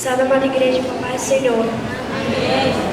Salve, amada igreja, papai, Senhor. Amém.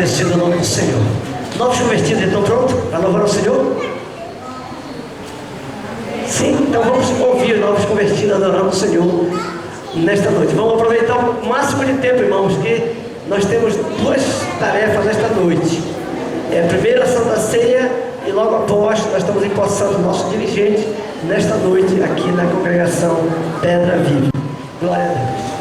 Agradecido o nome do Senhor. Novos convertidos, então pronto para louvar ao Senhor? Sim, então vamos ouvir novos convertidos adorando o Senhor nesta noite. Vamos aproveitar o máximo de tempo, irmãos, que nós temos duas tarefas esta noite. É a primeira Santa Ceia e logo após nós estamos empossando o nosso dirigente nesta noite aqui na congregação Pedra Viva. Glória a Deus.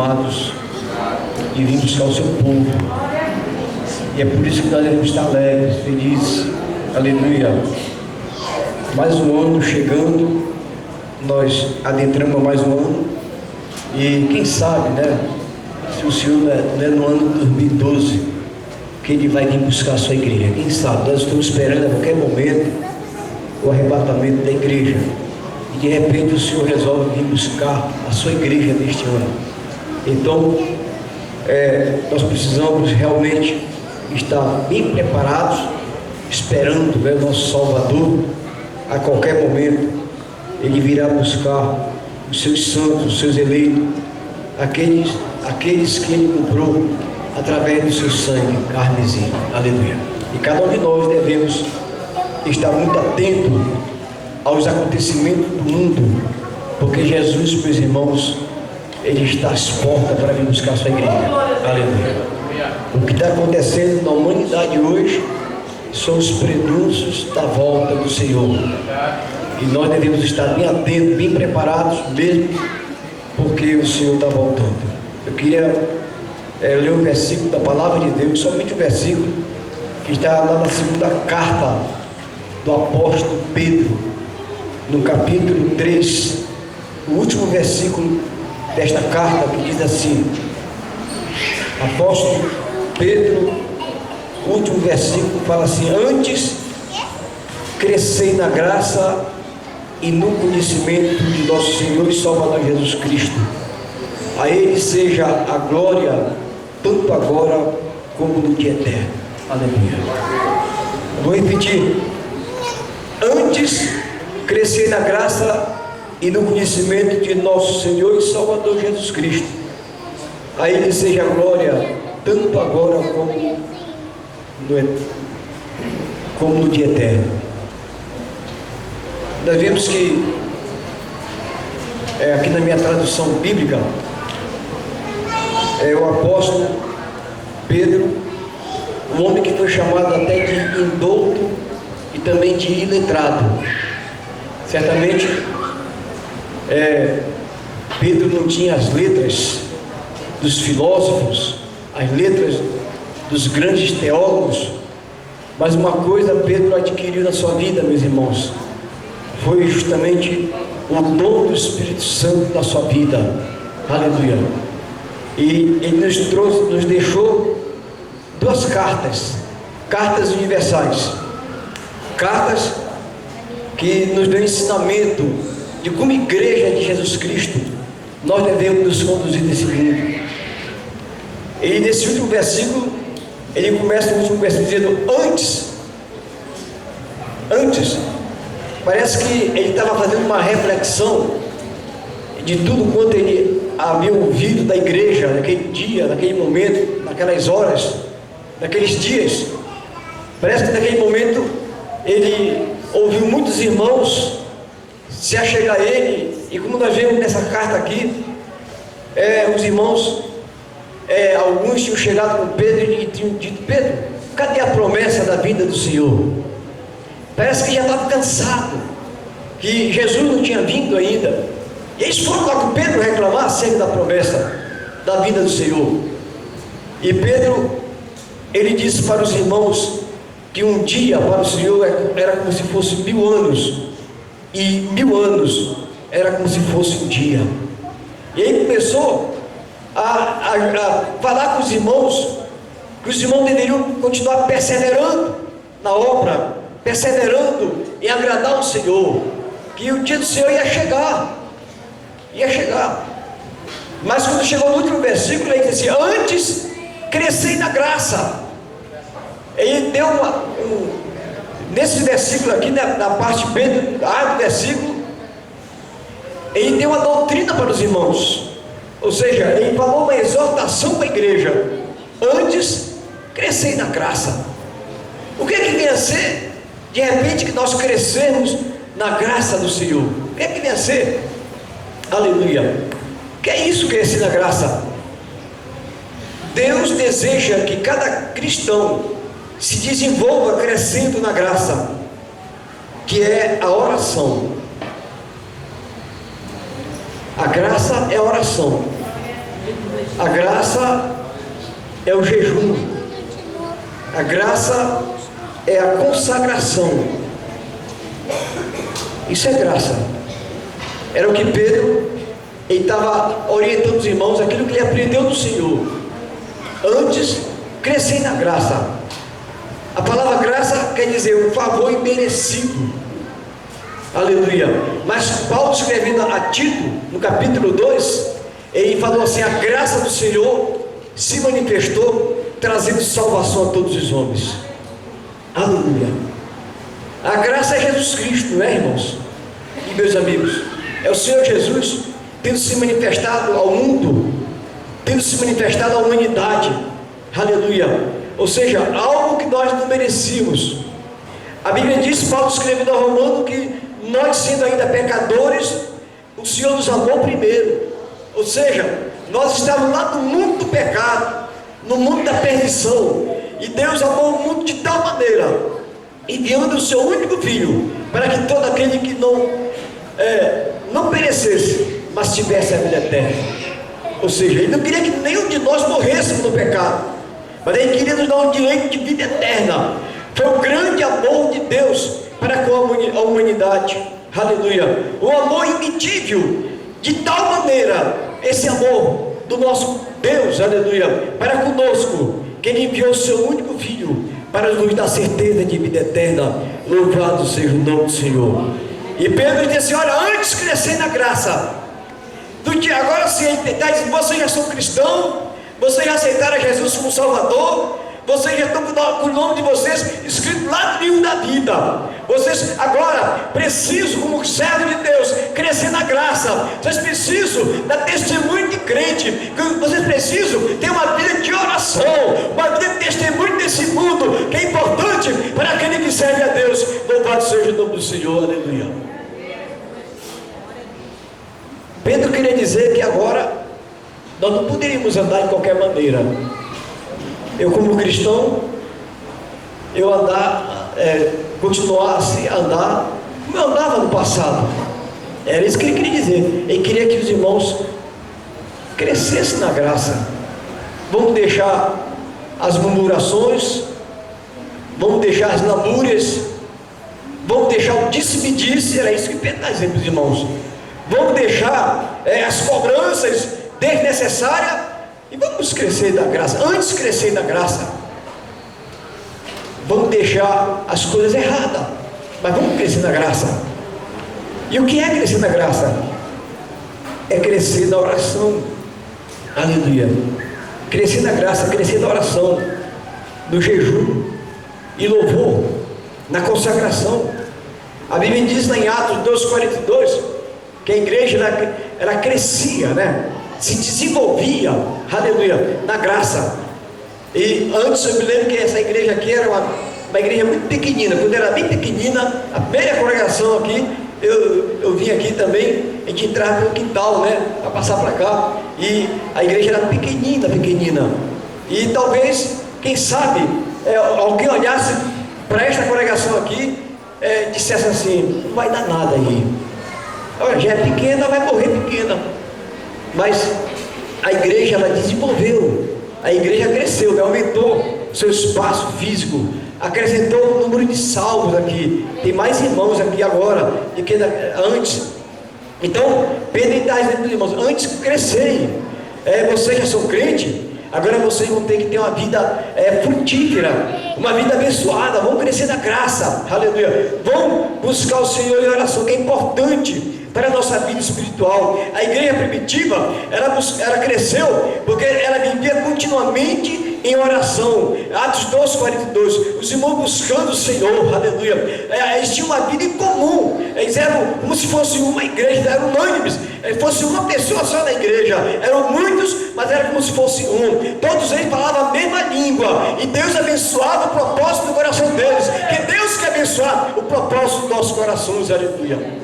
chamados de vir buscar o seu povo. E é por isso que nós devemos estar alegres, felizes. Aleluia. Mais um ano chegando, nós adentramos mais um ano. E quem sabe, né? Se o Senhor não é no ano de 2012 que Ele vai vir buscar a sua igreja. Quem sabe? Nós estamos esperando a qualquer momento o arrebatamento da igreja. E de repente o Senhor resolve vir buscar a sua igreja neste ano. Então, nós precisamos realmente estar bem preparados, esperando, né, o nosso Salvador. A qualquer momento Ele virá buscar os seus santos, os seus eleitos, aqueles que Ele comprou através do seu sangue carmesim. Aleluia. E cada um de nós devemos estar muito atento aos acontecimentos do mundo, porque Jesus, meus irmãos, Ele está às portas para vir buscar a sua igreja. Aleluia. O que está acontecendo na humanidade hoje são os prenúncios da volta do Senhor. E nós devemos estar bem atentos, bem preparados mesmo, porque o Senhor está voltando. Eu queria ler um versículo da palavra de Deus, somente um versículo, que está lá na segunda carta do apóstolo Pedro, no capítulo 3, o último versículo desta carta, que diz assim: apóstolo Pedro, o último versículo fala assim: antes crescei na graça e no conhecimento de nosso Senhor e Salvador Jesus Cristo. A Ele seja a glória, tanto agora como no dia eterno. Aleluia. Vou repetir: antes crescei na graça e no conhecimento de nosso Senhor e Salvador Jesus Cristo. A Ele seja a glória, tanto agora como no dia eterno. Nós vemos que aqui na minha tradução bíblica, o apóstolo Pedro, um homem que foi chamado até de indouto e também de iletrado. Certamente Pedro não tinha as letras dos filósofos, as letras dos grandes teólogos, mas uma coisa Pedro adquiriu na sua vida, meus irmãos, foi justamente o dom do Espírito Santo na sua vida. Aleluia. E ele nos deixou duas cartas universais, cartas que nos dão ensinamento de como igreja de Jesus Cristo nós devemos nos conduzir nesse mundo. E nesse último versículo, ele começa no último versículo dizendo: antes, parece que ele estava fazendo uma reflexão de tudo quanto ele havia ouvido da igreja naquele dia, naquele momento, naquelas horas, naqueles dias. Parece que naquele momento ele ouviu muitos irmãos se achegar a ele, e como nós vemos nessa carta aqui, os irmãos, alguns tinham chegado com Pedro e tinham dito: Pedro, cadê a promessa da vinda do Senhor? Parece que já estava cansado, que Jesus não tinha vindo ainda. E eles foram lá com Pedro reclamar acerca da promessa da vinda do Senhor. E Pedro, ele disse para os irmãos que um dia para o Senhor era como se fosse 1000 anos, e 1000 anos era como se fosse um dia. E aí começou a falar com os irmãos que os irmãos deveriam continuar perseverando na obra, perseverando em agradar o Senhor, que o dia do Senhor ia chegar. Mas quando chegou no último versículo, ele disse assim: antes crescei na graça. Ele deu nesse versículo aqui, na parte B do versículo, ele deu uma doutrina para os irmãos, ou seja, ele falou uma exortação para a igreja: antes crescei na graça. O que é que vem a ser, de repente, que nós crescemos na graça do Senhor? O que é que vem a ser? Aleluia. O que é isso, crescer na graça? Deus deseja que cada cristão se desenvolva crescendo na graça, que é a oração. A graça é a oração. A graça é o jejum. A graça é a consagração. Isso é graça. Era o que Pedro estava orientando os irmãos, aquilo que ele aprendeu do Senhor. Antes, crescer na graça. A palavra graça quer dizer um favor imerecido. Aleluia. Mas Paulo, escrevendo a Tito, no capítulo 2, ele falou assim: a graça do Senhor se manifestou, trazendo salvação a todos os homens. Aleluia. A graça é Jesus Cristo, não é, irmãos e meus amigos? É o Senhor Jesus tendo se manifestado ao mundo, tendo se manifestado à humanidade. Aleluia. Ou seja, algo que nós não merecíamos. A Bíblia diz, Paulo escrevendo ao Romano, que nós, sendo ainda pecadores, o Senhor nos amou primeiro. Ou seja, nós estávamos lá no mundo do pecado, no mundo da perdição, e Deus amou o mundo de tal maneira, enviando o seu único filho, para que todo aquele que não perecesse, mas tivesse a vida eterna. Ou seja, ele não queria que nenhum de nós morrêssemos no pecado, mas ele queria nos dar um direito de vida eterna. Foi o grande amor de Deus para com a humanidade. Aleluia. Um amor imedível, de tal maneira, esse amor do nosso Deus, aleluia, para conosco, que ele enviou o seu único filho para nos dar certeza de vida eterna. Louvado seja o nome do Senhor. E Pedro disse: olha, antes crescer na graça do que agora, se está dizendo, vocês já são cristãos, vocês já aceitaram Jesus como Salvador, vocês já estão com o nome de vocês escrito lá no livro da vida. Vocês agora precisam, como servo de Deus, crescer na graça. Vocês precisam dar testemunho de crente. Vocês precisam ter uma vida de oração, uma vida de testemunho desse mundo, que é importante para aquele que serve a Deus. Louvado seja o nome do Senhor, aleluia. Pedro queria dizer que agora nós não poderíamos andar de qualquer maneira. Eu, como cristão, continuar assim, andar como eu andava no passado. Era isso que ele queria dizer. Ele queria que os irmãos crescessem na graça. Vamos deixar as murmurações, vamos deixar as lamúrias, vamos deixar o disse-me-disse. Era isso que Pedro está dizendo para os irmãos. Vamos deixar as cobranças desnecessárias e vamos crescer na graça. Antes de crescer na graça, vamos deixar as coisas erradas, mas vamos crescer na graça. E o que é crescer na graça? É crescer na oração. Aleluia. Crescer na graça, crescer na oração, no jejum e louvor, na consagração. A Bíblia diz lá em Atos 2:42 que a igreja ela crescia, né? Se desenvolvia, aleluia, na graça. E antes eu me lembro que essa igreja aqui era uma igreja muito pequenina. Quando era bem pequenina, a primeira congregação aqui, eu vim aqui também, a gente entrava pelo quintal, né, para passar para cá, e a igreja era pequenina, e talvez, quem sabe, alguém olhasse para esta congregação aqui, dissesse assim: não vai dar nada aí, olha, já é pequena, vai morrer pequena. Mas a igreja, ela desenvolveu, a igreja cresceu, aumentou seu espaço físico, acrescentou o número de salvos aqui, tem mais irmãos aqui agora do que antes. Então Pedro está dizendo para os irmãos: antes que crescerem, vocês já são crentes, agora vocês vão ter que ter uma vida frutífera, uma vida abençoada, vão crescer na graça, aleluia, vão buscar o Senhor em oração, que é importante para a nossa vida espiritual. A igreja primitiva, ela cresceu porque ela vivia continuamente em oração. Atos 2:42, os irmãos buscando o Senhor, aleluia. Eles tinham uma vida em comum, eles eram como se fosse uma igreja, eram unânimes, fosse uma pessoa só na igreja, eram muitos, mas era como se fosse um. Todos eles falavam a mesma língua, e Deus abençoava o propósito do coração deles, que Deus quer abençoar o propósito dos nossos corações, aleluia.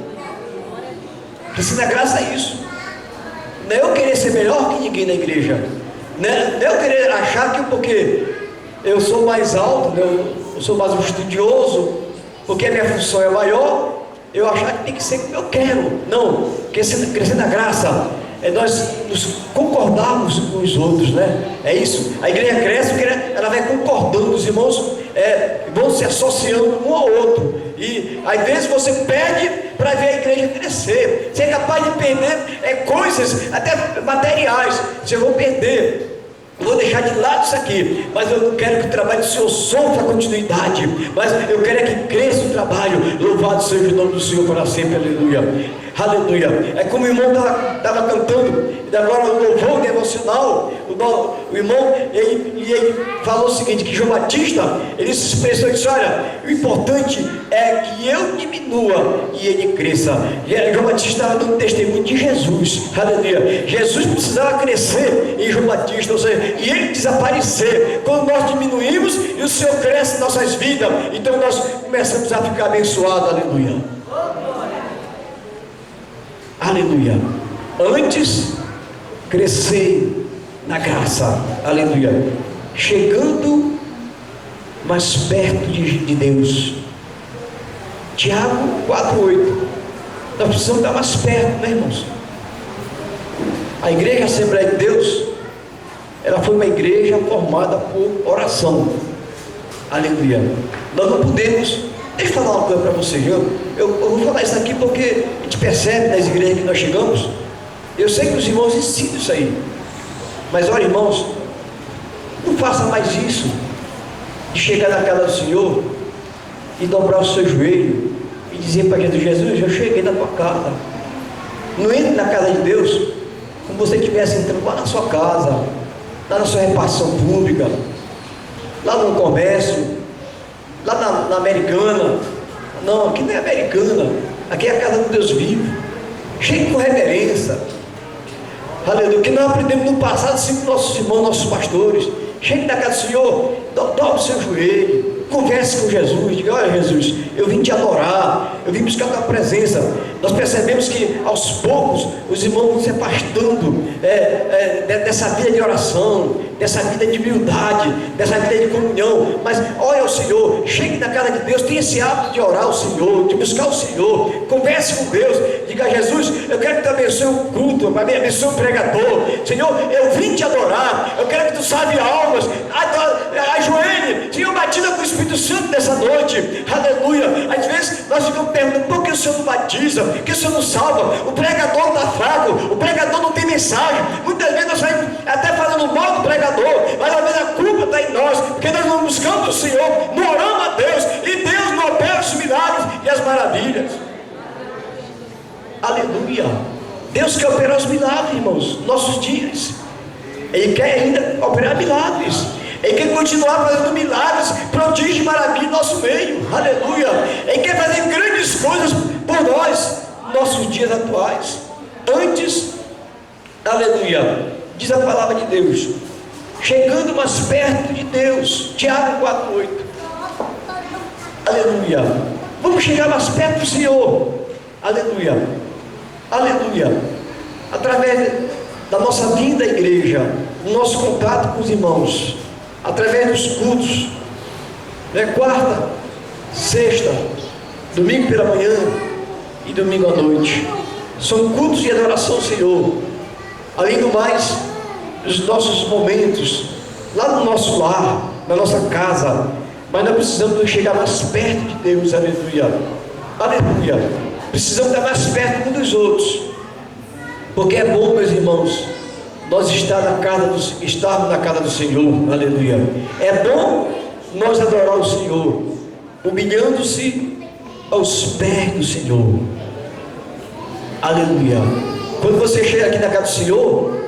Crescer na graça é isso. Não é eu querer ser melhor que ninguém na igreja, não é eu querer achar que porque eu sou mais alto, eu sou mais um estudioso, porque a minha função é maior, eu achar que tem que ser como eu quero. Não, crescer na graça é nós nos concordarmos com os outros, né? É isso. A igreja cresce porque ela vai concordando, os irmãos vão se associando um ao outro. E às vezes você perde para ver a igreja crescer. Você é capaz de perder coisas, até materiais. Você vai perder. Vou deixar de lado isso aqui, mas eu não quero que o trabalho do Senhor sofra continuidade, mas eu quero que cresça o trabalho. Louvado seja o nome do Senhor para sempre, aleluia, aleluia. É como o irmão estava cantando, e agora o louvor devocional, o irmão, ele falou o seguinte, que João Batista, ele se expressou e disse, olha, o importante é que eu diminua e ele cresça. João Batista estava dando testemunho de Jesus, aleluia. Jesus precisava crescer em João Batista, ou seja, e ele desaparecer, quando nós diminuímos e o Senhor cresce em nossas vidas, então nós começamos a ficar abençoados, aleluia, aleluia. Antes, crescer na graça, aleluia, chegando mais perto de Deus. Tiago 4,8. Nós precisamos estar mais perto, né, irmãos? A igreja Assembleia de Deus, ela foi uma igreja formada por oração, aleluia. Nós não podemos, deixa eu falar uma coisa para vocês, eu vou falar isso aqui porque a gente percebe nas igrejas que nós chegamos. Eu sei que os irmãos ensinam isso aí, mas olha, irmãos, não faça mais isso, de chegar na casa do Senhor e dobrar o seu joelho e dizer para Jesus, Jesus, eu cheguei na tua casa. Não entre na casa de Deus como você estivesse entrando lá na sua casa, lá na sua repartição pública, lá no comércio, lá na Americana. Não, aqui não é Americana, aqui é a casa do Deus vivo. Chegue com reverência, aleluia, que nós aprendemos no passado, assim, com nossos irmãos, nossos pastores. Chegue na casa do Senhor, dobre o seu joelho, converse com Jesus, diga, olha Jesus, eu vim te adorar, eu vim buscar a tua presença. Nós percebemos que aos poucos os irmãos vão se afastando dessa vida de oração, dessa vida de humildade, dessa vida de comunhão. Mas olha o Senhor, chegue na casa de Deus, tenha esse hábito de orar ao Senhor, de buscar o Senhor, converse com Deus, diga, Jesus, eu quero que tu abençoe o culto, abençoe o pregador. Senhor, eu vim te adorar, eu quero que tu salve almas, ajoelhe, Senhor, batiza com o Espírito Santo nessa noite, aleluia. Às vezes nós ficamos perguntando, por que o Senhor não batiza, por que o Senhor não salva? O pregador está fraco, o pregador não tem mensagem. Muitas vezes nós saímos até falando mal do pregador, mas às vezes a culpa está em nós, porque nós não buscamos o Senhor, não oramos a Deus, e Deus não opera os milagres e as maravilhas, aleluia. Deus quer operar os milagres, irmãos, nossos dias. Ele quer ainda operar milagres, Ele quer continuar fazendo milagres, prodígios e maravilhas no nosso meio, aleluia. Ele quer fazer grandes coisas por nós, nossos dias atuais. Antes, aleluia, diz a palavra de Deus, chegando mais perto de Deus, Tiago 4,8, aleluia. Vamos chegar mais perto do Senhor, aleluia, aleluia, através da nossa vinda à igreja, do nosso contato com os irmãos, através dos cultos, quarta, sexta, domingo pela manhã e domingo à noite. São cultos de adoração ao Senhor. Além do mais, os nossos momentos lá no nosso lar, na nossa casa, mas nós precisamos chegar mais perto de Deus, aleluia, aleluia. Precisamos estar mais perto uns dos outros, porque é bom, meus irmãos, nós estarmos na casa do Senhor, aleluia. É bom nós adorar o Senhor, humilhando-se aos pés do Senhor, aleluia. Quando você chega aqui na casa do Senhor,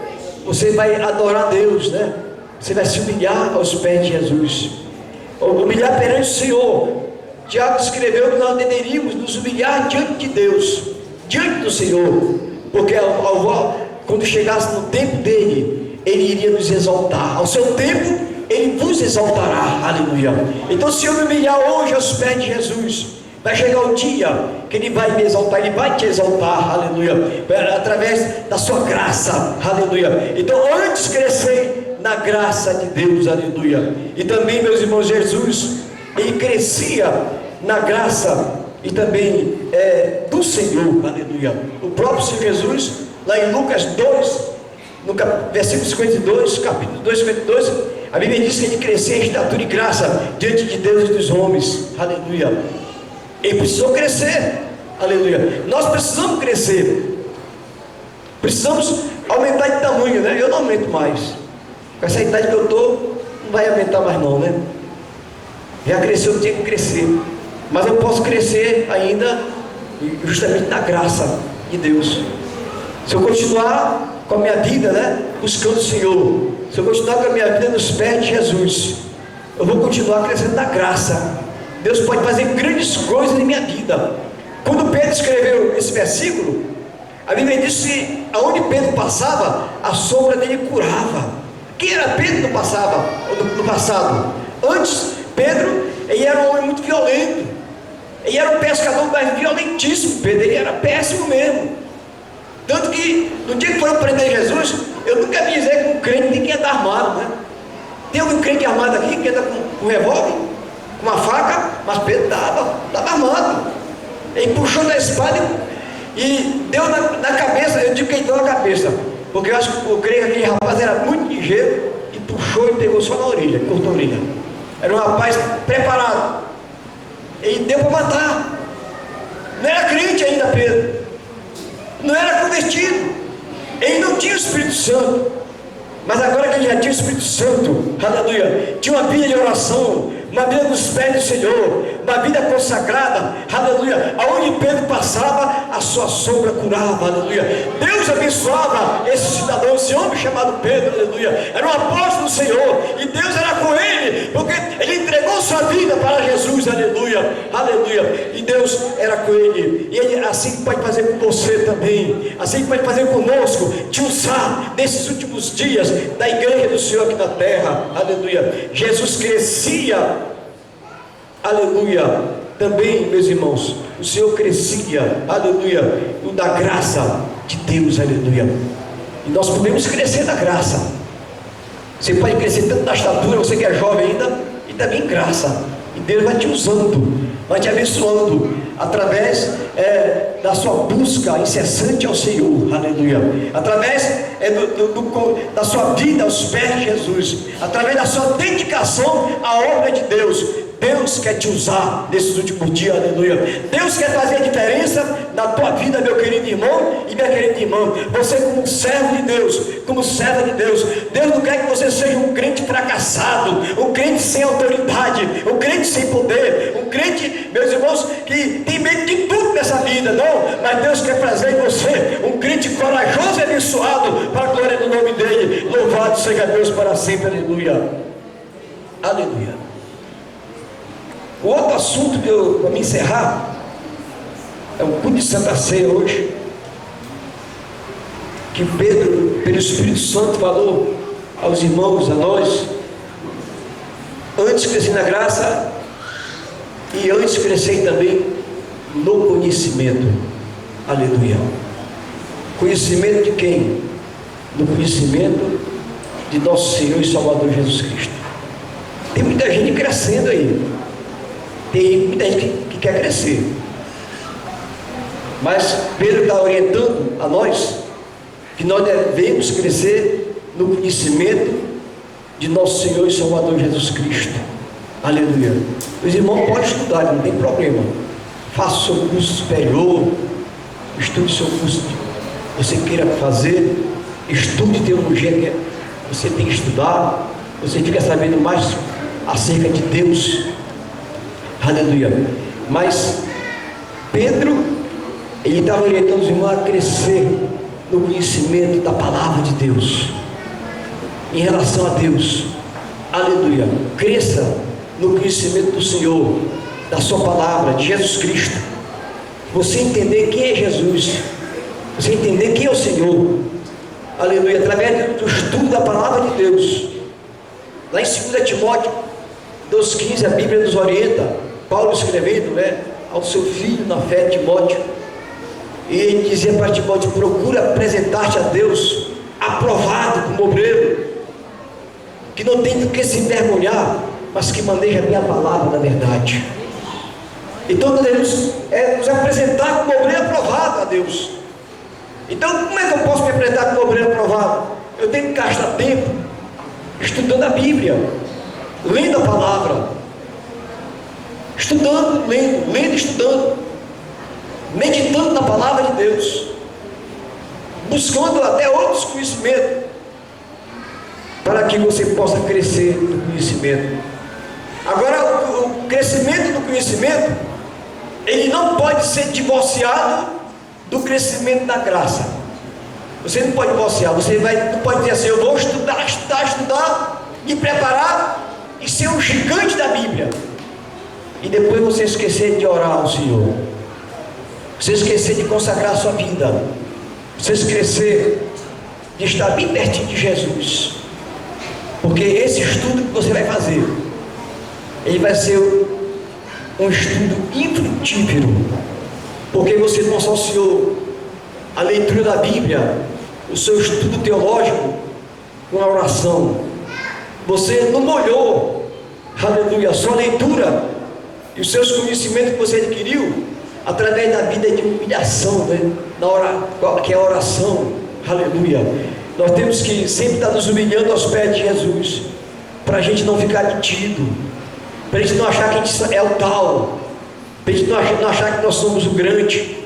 você vai adorar a Deus, né? Você vai se humilhar aos pés de Jesus, humilhar perante o Senhor. Tiago escreveu que nós deveríamos nos humilhar diante de Deus, diante do Senhor, porque quando chegasse no tempo dele, ele iria nos exaltar. Ao seu tempo, ele vos exaltará, aleluia. Então, se eu me humilhar hoje aos pés de Jesus, vai chegar o dia que ele vai me exaltar, ele vai te exaltar, aleluia, através da sua graça, aleluia. Então, antes crescer na graça de Deus, aleluia. E também, meus irmãos, Jesus, ele crescia na graça e também do Senhor, aleluia. O próprio Senhor Jesus, lá em Lucas 2, no versículo 52, capítulo 2, 52, a Bíblia diz que ele crescia em estatura e graça diante de Deus e dos homens. Aleluia. Ele precisou crescer. Aleluia. Nós precisamos crescer. Precisamos aumentar de tamanho, né? Eu não aumento mais. Com essa idade que eu estou, não vai aumentar mais não, né? Já cresceu, eu tenho que crescer. Mas eu posso crescer ainda justamente na graça de Deus. Se eu continuar com a minha vida, né, buscando o Senhor, se eu continuar com a minha vida nos pés de Jesus, eu vou continuar crescendo na graça. Deus pode fazer grandes coisas em minha vida. Quando Pedro escreveu esse versículo, a Bíblia diz que aonde Pedro passava, a sombra dele curava. Quem era Pedro no passado? Antes, Pedro, ele era um homem muito violento. Ele era um pescador mais violentíssimo. Pedro, ele era péssimo mesmo. Tanto que, no dia que foram prender Jesus, eu nunca vi dizer que um crente tem que andar armado, né? Tem algum crente armado aqui que anda com um revólver, com uma faca? Mas Pedro estava armado. Ele puxou da espada e deu na cabeça. Eu digo que ele deu na cabeça, porque eu acho que eu creio que aquele rapaz era muito ligeiro e puxou e pegou só na orelha, cortou a orelha. Era um rapaz preparado. Ele deu para matar. Não era crente ainda, Pedro. Não era convertido. Ele não tinha o Espírito Santo. Mas agora que ele já tinha o Espírito Santo, aleluia, tinha uma vida de oração, uma vida dos pés do Senhor, uma vida consagrada, aleluia, aonde Pedro passava, a sua sombra curava, aleluia. Deus abençoava esse cidadão, esse homem chamado Pedro, aleluia. Era um apóstolo do Senhor, e Deus era com ele, porque ele entregou sua vida para Jesus, aleluia, aleluia. E Deus era com ele, e ele assim pode fazer com você também, assim pode fazer conosco, te usar nesses últimos dias da igreja do Senhor aqui na terra, aleluia. Jesus crescia, aleluia, também, meus irmãos, o Senhor crescia, aleluia, no da graça de Deus, aleluia. E nós podemos crescer na graça. Você pode crescer tanto na estatura, você que é jovem ainda, e também em graça. E Deus vai te usando, vai te abençoando através da sua busca incessante ao Senhor, aleluia, através da sua vida aos pés de Jesus, através da sua dedicação à obra de Deus. Deus quer te usar nesses últimos dias, aleluia. Deus quer fazer a diferença na tua vida, meu querido irmão e minha querida irmã. Você como servo de Deus, como serva de Deus, Deus não quer que você seja um crente fracassado, um crente sem autoridade, um crente sem poder, um crente, meus irmãos, que tem medo de tudo nessa vida, não. Mas Deus quer fazer em você um crente corajoso e abençoado para a glória do nome dele. Louvado seja Deus para sempre, aleluia, aleluia. O outro assunto para me encerrar é o culto de Santa Ceia hoje, que Pedro, pelo Espírito Santo, falou aos irmãos, a nós, antes crescer na graça e antes crescer também no conhecimento, aleluia. Conhecimento de quem? No conhecimento de nosso Senhor e Salvador Jesus Cristo. Tem muita gente crescendo aí. Tem muita gente que quer crescer, mas Pedro está orientando a nós que nós devemos crescer no conhecimento de nosso Senhor e Salvador Jesus Cristo, aleluia. Os irmãos podem estudar, não tem problema. Faça o seu curso superior, estude o seu curso que você queira fazer, estude teologia que você tem que estudar, você fica sabendo mais acerca de Deus, aleluia. Mas Pedro, ele estava orientando os irmãos a crescer no conhecimento da palavra de Deus, em relação a Deus, aleluia. Cresça no conhecimento do Senhor, da sua palavra, de Jesus Cristo. Você entender quem é Jesus, você entender quem é o Senhor, aleluia, através do estudo da palavra de Deus. Lá em 2 Timóteo 2,15, a Bíblia nos orienta, Paulo escrevendo, ao seu filho na fé, Timóteo, e ele dizia para Timóteo: procura apresentar-te a Deus aprovado como obreiro, que não tem do que se envergonhar, mas que maneja bem a palavra da verdade. Então nós devemos nos apresentar como obreiro aprovado a Deus. Então, como é que eu posso me apresentar como obreiro aprovado? Eu tenho que gastar tempo estudando a Bíblia, lendo a palavra, estudando, lendo, estudando, meditando na palavra de Deus, buscando até outros conhecimentos, para que você possa crescer no conhecimento. Agora, o crescimento do conhecimento, ele não pode ser divorciado do crescimento da graça. Você não pode divorciar, não pode dizer assim: eu vou estudar, me preparar e ser um gigante da Bíblia, e depois você esquecer de orar ao Senhor, você esquecer de consagrar a sua vida, você esquecer de estar bem pertinho de Jesus. Porque esse estudo que você vai fazer, ele vai ser um estudo infrutífero, porque você não associou a leitura da Bíblia, o seu estudo teológico, com a oração. Você não molhou, aleluia, a sua leitura e os seus conhecimentos que você adquiriu através da vida de humilhação, né? Que é a oração, aleluia. Nós temos que sempre estar nos humilhando aos pés de Jesus, para a gente não ficar metido, para a gente não achar que a gente é o tal, para a gente não achar que nós somos o grande.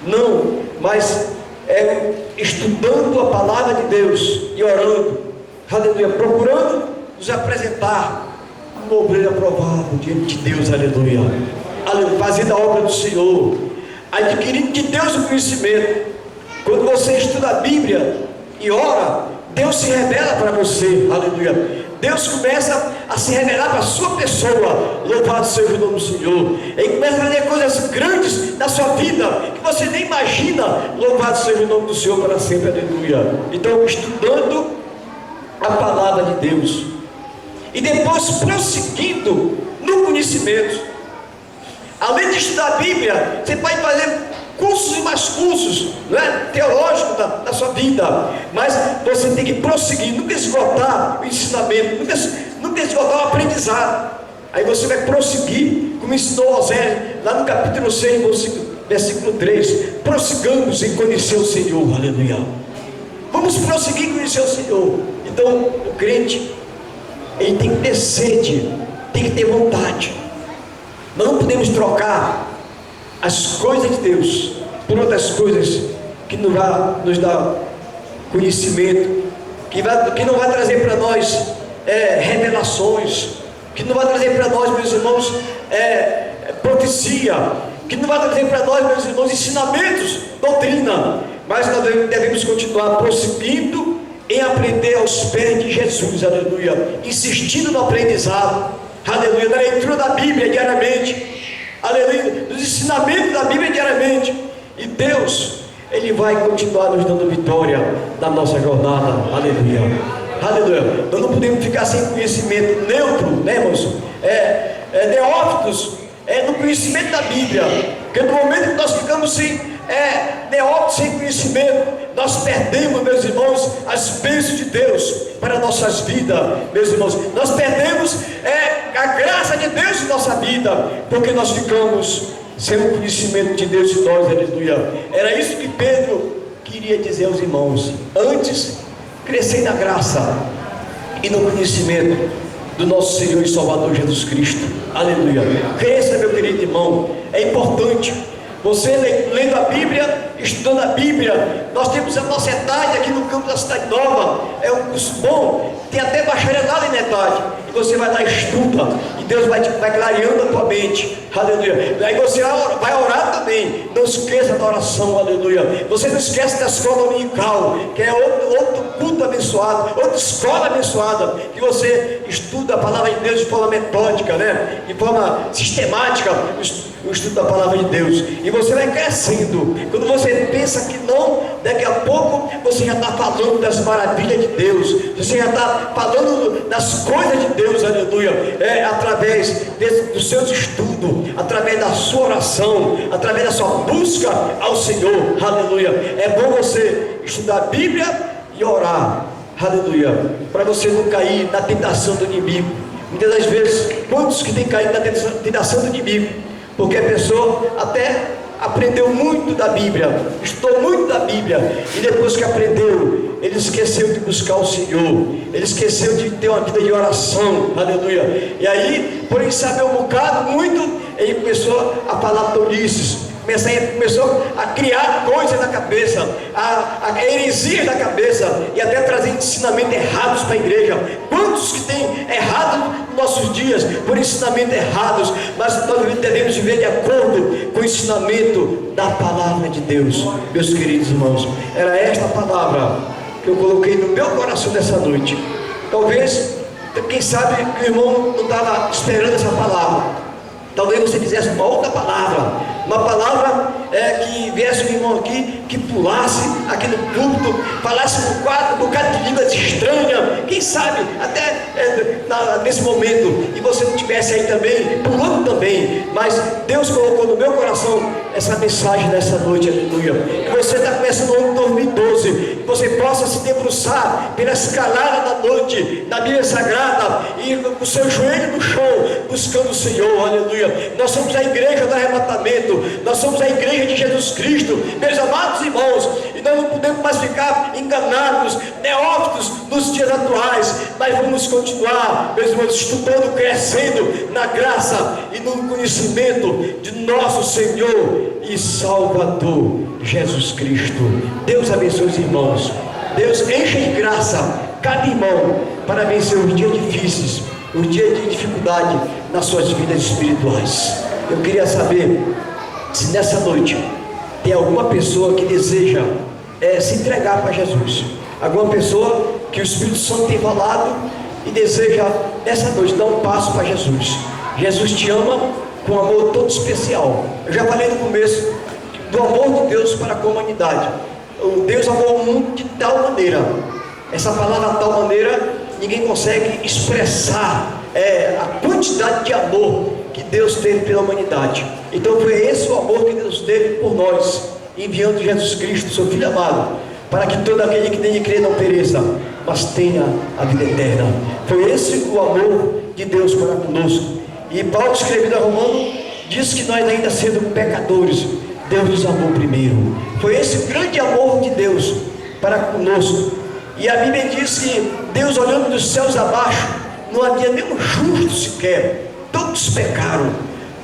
Não, mas estudando a palavra de Deus e orando, aleluia, procurando nos apresentar como obreiro aprovado diante de Deus, aleluia, aleluia, fazendo a obra do Senhor, adquirindo de Deus o conhecimento. Quando você estuda a Bíblia e ora, Deus se revela para você, aleluia. Deus começa a se revelar para a sua pessoa, louvado seja o nome do Senhor. Ele começa a fazer coisas grandes na sua vida, que você nem imagina, louvado seja o nome do Senhor para sempre, aleluia. Então, estudando a palavra de Deus, e depois prosseguindo no conhecimento. Além de estudar a Bíblia, você pode fazer cursos e mais cursos, né, teológicos da sua vida, mas você tem que prosseguir, nunca esgotar o ensinamento, nunca esgotar o aprendizado. Aí você vai prosseguir, como ensinou Osés lá no capítulo 6, versículo 3: prossigamos em conhecer o Senhor, aleluia. Vamos prosseguir em conhecer o Senhor. Então, o crente, ele tem que ter sede, tem que ter vontade. Nós não podemos trocar as coisas de Deus por outras coisas que não vai nos dar conhecimento, que não vai trazer para nós revelações, que não vai trazer para nós, meus irmãos, profecia, que não vai trazer para nós, meus irmãos, ensinamentos, doutrina. Mas nós devemos continuar prosseguindo em aprender aos pés de Jesus, aleluia, insistindo no aprendizado, aleluia, na leitura da Bíblia diariamente, aleluia, nos ensinamentos da Bíblia diariamente. E Deus, Ele vai continuar nos dando vitória na nossa jornada, aleluia, aleluia. Nós não podemos ficar sem conhecimento neutro, né, irmãos? Neófitos, no conhecimento da Bíblia, porque no momento que nós ficamos sem neófitos, sem conhecimento, nós perdemos, meus irmãos, as bênçãos de Deus para nossas vidas, meus irmãos. Nós perdemos a graça de Deus em nossa vida, porque nós ficamos sem o conhecimento de Deus em nós, aleluia. Era isso que Pedro queria dizer aos irmãos: antes crescei na graça e no conhecimento do nosso Senhor e Salvador Jesus Cristo, aleluia. Cresça, meu querido irmão. É importante você lendo a Bíblia, estudando a Bíblia. Nós temos a nossa ETAD aqui no campo da Cidade Nova, é um curso bom, tem até bacharelado em ETAD, e você vai lá e estuda, e Deus vai clareando a tua mente, aleluia. Aí você vai orar também, não esqueça da oração, aleluia. Você não esquece da escola dominical, que é outro culto abençoado, outra escola abençoada, que você estuda a palavra de Deus de forma metódica, né? De forma sistemática, o estudo da palavra de Deus, e você vai crescendo. Quando você pensa que não, daqui a pouco você já está falando das maravilhas de Deus, você já está falando das coisas de Deus, aleluia, através dos seus estudos, através da sua oração, através da sua busca ao Senhor, aleluia. É bom você estudar a Bíblia e orar, aleluia, para você não cair na tentação do inimigo. Muitas das vezes, quantos que têm caído na tentação do inimigo? Porque a pessoa até aprendeu muito da Bíblia, estudou muito da Bíblia, e depois que aprendeu, ele esqueceu de buscar o Senhor, ele esqueceu de ter uma vida de oração, aleluia. E aí, por ele saber um bocado, muito, ele começou a falar tolices, começou a criar coisas na cabeça, a heresias na cabeça, e até trazer ensinamentos errados para a igreja. Quantos que tem errado nos nossos dias, por ensinamentos errados, mas nós devemos viver de acordo com o ensinamento da palavra de Deus. Meus queridos irmãos, era esta palavra que eu coloquei no meu coração nessa noite. Talvez, quem sabe que o irmão não estava esperando essa palavra. Talvez você quisesse uma outra palavra, uma palavra que viesse um irmão aqui, que pulasse aqui no púlpito, falasse um bocado de línguas estranhas, quem sabe, até nesse momento, e você não estivesse aí também, pulando também, mas Deus colocou no meu coração essa mensagem nessa noite, aleluia. Que você está começando o ano 2012, que você possa se debruçar pela escalada da noite, na Bíblia Sagrada, e com o seu joelho no chão, buscando o Senhor, aleluia. Nós somos a igreja do arrebatamento, nós somos a igreja de Jesus Cristo, meus amados irmãos, e nós não podemos mais ficar enganados, neófitos nos dias atuais, mas vamos continuar, meus irmãos, estudando, crescendo na graça e no conhecimento de nosso Senhor e Salvador Jesus Cristo. Deus abençoe os irmãos, Deus enche de graça cada irmão para vencer os dias difíceis, os dias de dificuldade nas suas vidas espirituais. Eu queria saber se nessa noite tem alguma pessoa que deseja se entregar para Jesus, alguma pessoa que o Espírito Santo tem falado e deseja nessa noite dar um passo para Jesus. Jesus te ama com um amor todo especial. Eu já falei no começo do amor de Deus para com a humanidade. Deus amou o mundo de tal maneira, essa palavra tal maneira, ninguém consegue expressar a quantidade de amor que Deus teve pela humanidade. Então foi esse o amor que Deus teve por nós, enviando Jesus Cristo, seu Filho amado, para que todo aquele que nele crê não pereça, mas tenha a vida eterna. Foi esse o amor de Deus para conosco. E Paulo, escrevendo a Romanos, diz que nós ainda sendo pecadores, Deus nos amou primeiro. Foi esse o grande amor de Deus para conosco. E a Bíblia diz que Deus, olhando dos céus abaixo, não havia nenhum justo sequer. Todos pecaram,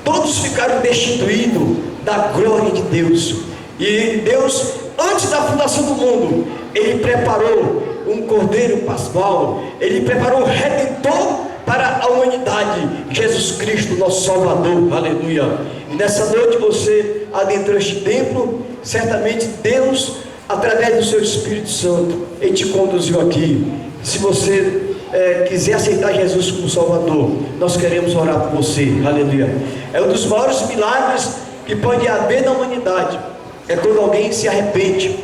todos ficaram destituídos da glória de Deus. E Deus, antes da fundação do mundo, Ele preparou um cordeiro pascual, Ele preparou um redentor para a humanidade, Jesus Cristo, nosso Salvador, aleluia. E nessa noite você adentrou este templo, certamente Deus, através do seu Espírito Santo, Ele te conduziu aqui. Se você quiser aceitar Jesus como Salvador, nós queremos orar por você, aleluia. É um dos maiores milagres que pode haver na humanidade, é quando alguém se arrepende,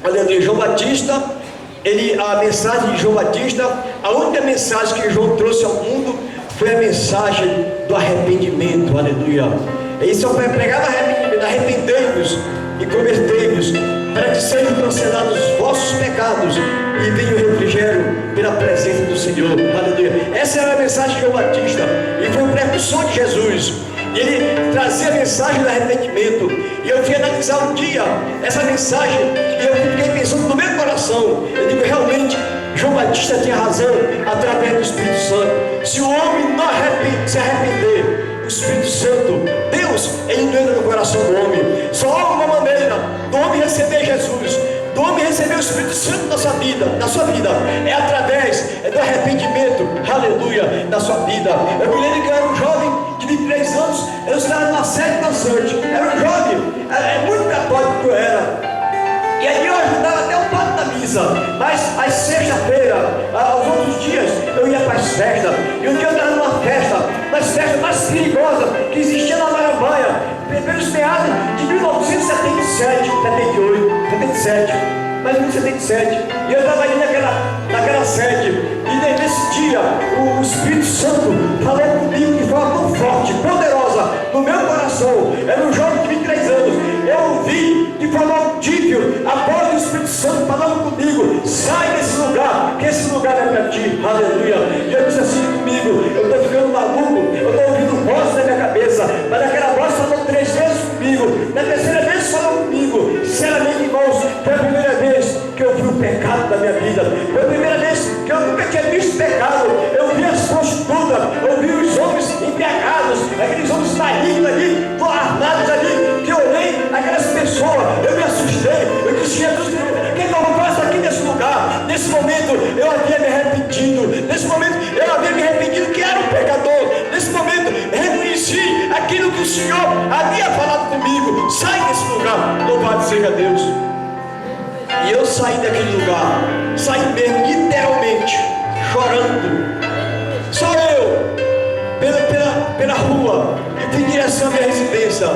aleluia. João Batista, a mensagem de João Batista, a única mensagem que João trouxe ao mundo foi a mensagem do arrependimento, aleluia. Ele só pregava arrependimento, arrependei-vos e convertei-vos, para que sejam cancelados os vossos pecados e venha o refrigério pela presença do Senhor, aleluia. Essa era a mensagem de João Batista, e foi o precursor de Jesus. E ele trazia a mensagem do arrependimento. E eu fui analisar um dia essa mensagem, e eu fiquei pensando no meu coração. Eu digo, realmente, João Batista tinha razão através do Espírito Santo. Se o homem não se arrepender, o Espírito Santo, Deus, Ele não entra no coração do homem. Só há uma maneira do homem receber Jesus, do homem receber o Espírito Santo na sua vida, é através do arrependimento, aleluia, na sua vida. Eu me lembro que eu era um jovem de 23 anos, eu estava numa sede dançante, era um jovem, muito católico que eu era. E aí eu ajudava até o padre da missa, mas às sexta-feira, aos outros dias, eu ia para as festas. E um dia eu estava numa festa, das festas mais perigosas que existia na Marambaia, pelos meados de 1977, 78, 77, mais ou menos 77. E eu estava ali naquela sede, e nesse dia, o Espírito Santo falou comigo de forma tão forte, poderosa, no meu coração. Era um jovem de 23 anos, eu ouvi de forma audível a voz do Espírito Santo falando comigo: sai desse lugar, que esse lugar é para ti, aleluia. E eu disse assim comigo: eu estou ficando maluco, eu estou ouvindo voz na minha cabeça, mas aquela voz falou 3 vezes comigo. Na terceira minha vida. Foi a primeira vez que eu nunca tinha visto pecado. Eu vi as prostitutas, eu vi os homens embriagados, aqueles homens malignos ali, armados ali, que eu olhei aquelas pessoas, eu me assustei, eu disse, Jesus, o que eu faço aqui nesse lugar? Nesse momento eu havia me arrependido, nesse momento eu havia me arrependido que era um pecador, nesse momento reconheci aquilo que o Senhor havia falado comigo. Sai desse lugar, louvado seja Deus. E eu saí daquele lugar, saí mesmo, literalmente, chorando. Só eu, pela rua, e fui em direção à minha residência,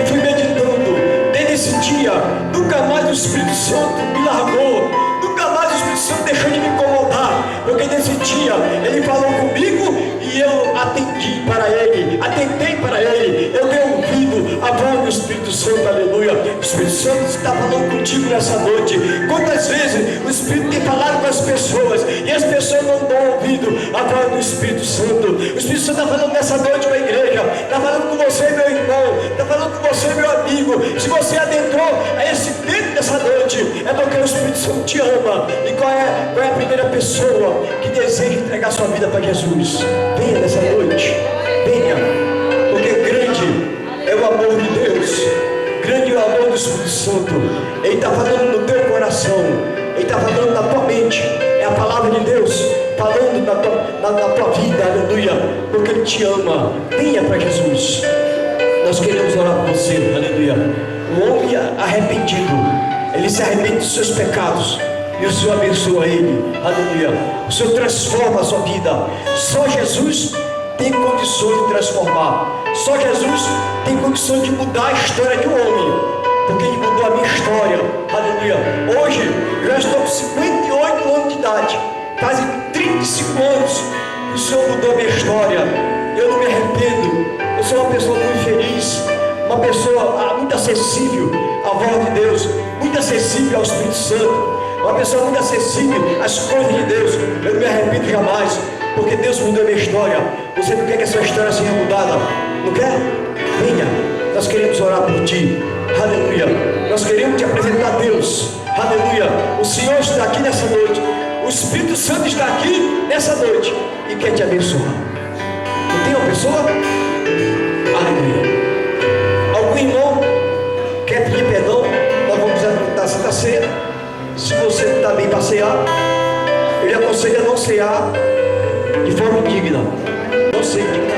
e fui meditando. Desde esse dia, nunca mais o Espírito Santo me largou, nunca mais o Espírito Santo deixou de me incomodar, porque nesse dia ele falou comigo e eu atendi para ele, atentei para ele, eu dei ouvido à voz do Espírito Santo, aleluia. O Espírito Santo está falando contigo nessa noite. Quantas vezes o Espírito tem falado com as pessoas e as pessoas não dão ouvido à voz do Espírito Santo? O Espírito Santo está falando nessa noite com a igreja, está falando com você, meu irmão, está falando com você, meu amigo. Se você adentrou a esse tempo dessa noite, é porque o Espírito Santo te ama. E qual é a primeira pessoa que deseja entregar sua vida para Jesus? Venha nessa noite, venha, porque grande é o amor de Deus, grande é o amor do Espírito Santo. Ele está falando no teu coração, ele está falando na tua mente, é a palavra de Deus falando na tua vida, aleluia, porque Ele te ama. Venha para Jesus. Nós queremos orar por você, aleluia. O homem arrependido, ele se arrepende dos seus pecados e o Senhor abençoa ele, aleluia. O Senhor transforma a sua vida. Só Jesus tem condições de transformar. Só Jesus tem condições de mudar a história de um homem, porque Ele mudou a minha história, aleluia. Hoje eu já estou com 58 anos de idade, quase 35 anos que o Senhor mudou a minha história. Eu não me arrependo, eu sou uma pessoa muito feliz, uma pessoa muito acessível à voz de Deus, muito acessível ao Espírito Santo, uma pessoa muito acessível às coisas de Deus. Eu não me arrependo jamais, porque Deus mudou a minha história. Você não quer que a sua história seja mudada? Não quer? Venha, nós queremos orar por ti, aleluia. Nós queremos te apresentar a Deus, aleluia. O Senhor está aqui nessa noite, o Espírito Santo está aqui nessa noite e quer te abençoar. Não tem uma pessoa? Aleluia. Algum irmão quer pedir perdão? Nós vamos apresentar a Santa Ceia. Se você não está bem para cear, eu lhe aconselho a não cear de forma indigna. Não sei dignamente.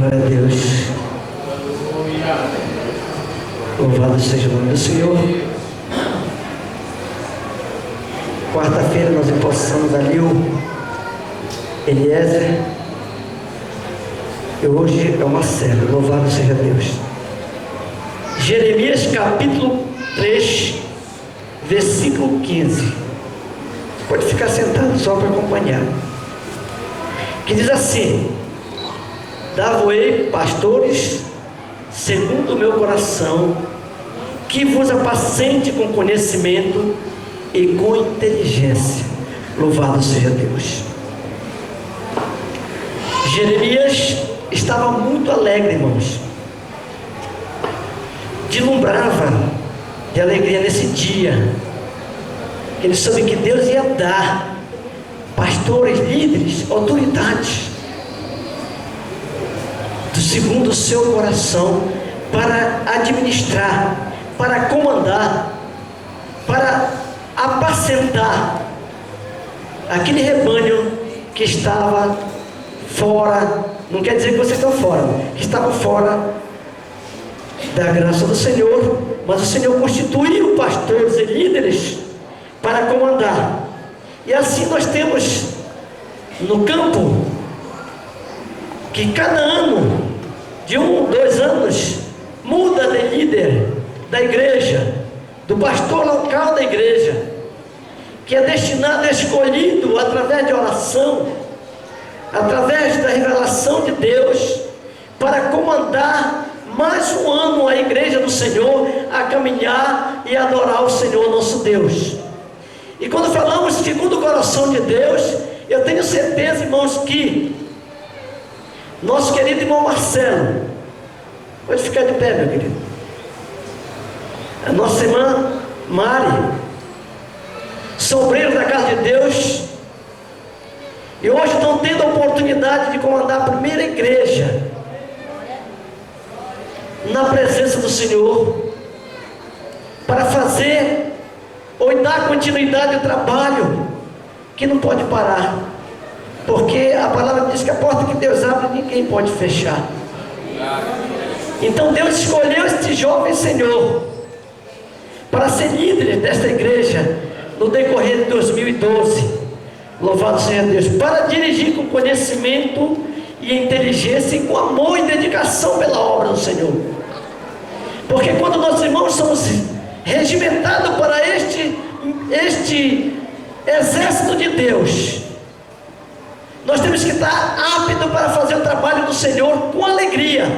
Glória a Deus. Louvado seja o nome do Senhor. Quarta-feira nós empossamos ali o Eliezer. E hoje é o Marcelo. Louvado seja Deus. Jeremias capítulo 3, versículo 15. Pode ficar sentado só para acompanhar. Que diz assim: dar-vos-ei pastores segundo o meu coração, que vos apacente com conhecimento e com inteligência. Louvado seja Deus. Jeremias estava muito alegre, irmãos. Deslumbrava de alegria nesse dia. Ele soube que Deus ia dar pastores, líderes, autoridades do segundo o seu coração, para administrar, para comandar, para apacentar aquele rebanho que estava fora. Não quer dizer que vocês estão fora, que estavam fora da graça do Senhor, mas o Senhor constituiu pastores e líderes para comandar. E assim nós temos no campo que cada ano, de 1, 2 anos, muda de líder da igreja, do pastor local da igreja, que é destinado, escolhido através de oração, através da revelação de Deus, para comandar mais um ano a igreja do Senhor a caminhar e adorar o Senhor nosso Deus. E quando falamos segundo o coração de Deus, eu tenho certeza, irmãos, que nosso querido irmão Marcelo, pode ficar de pé, meu querido, a nossa irmã Mari, são obreiros da casa de Deus, e hoje estão tendo a oportunidade de comandar a primeira igreja na presença do Senhor, para fazer ou dar continuidade ao trabalho que não pode parar, porque a palavra diz que a porta que Deus abre ninguém pode fechar. Então Deus escolheu este jovem Senhor para ser líder desta igreja no decorrer de 2012. Louvado seja Deus, para dirigir com conhecimento e inteligência e com amor e dedicação pela obra do Senhor. Porque quando nossos irmãos somos regimentados para este exército de Deus, nós temos que estar aptos para fazer o trabalho do Senhor com alegria.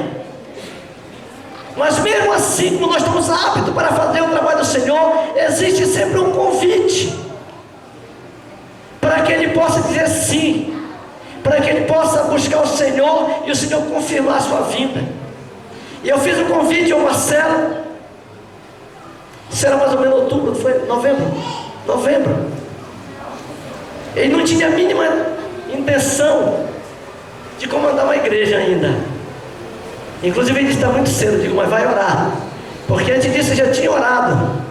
Mas mesmo assim, como nós estamos aptos para fazer o trabalho do Senhor, existe sempre um convite para que ele possa dizer sim, para que ele possa buscar o Senhor e o Senhor confirmar a sua vinda. E eu fiz o convite ao Marcelo, será mais ou menos outubro, foi novembro. Ele não tinha a mínima intenção de comandar uma igreja ainda. Inclusive ele está muito cedo. Eu digo, mas vai orar, porque antes disso já tinha orado.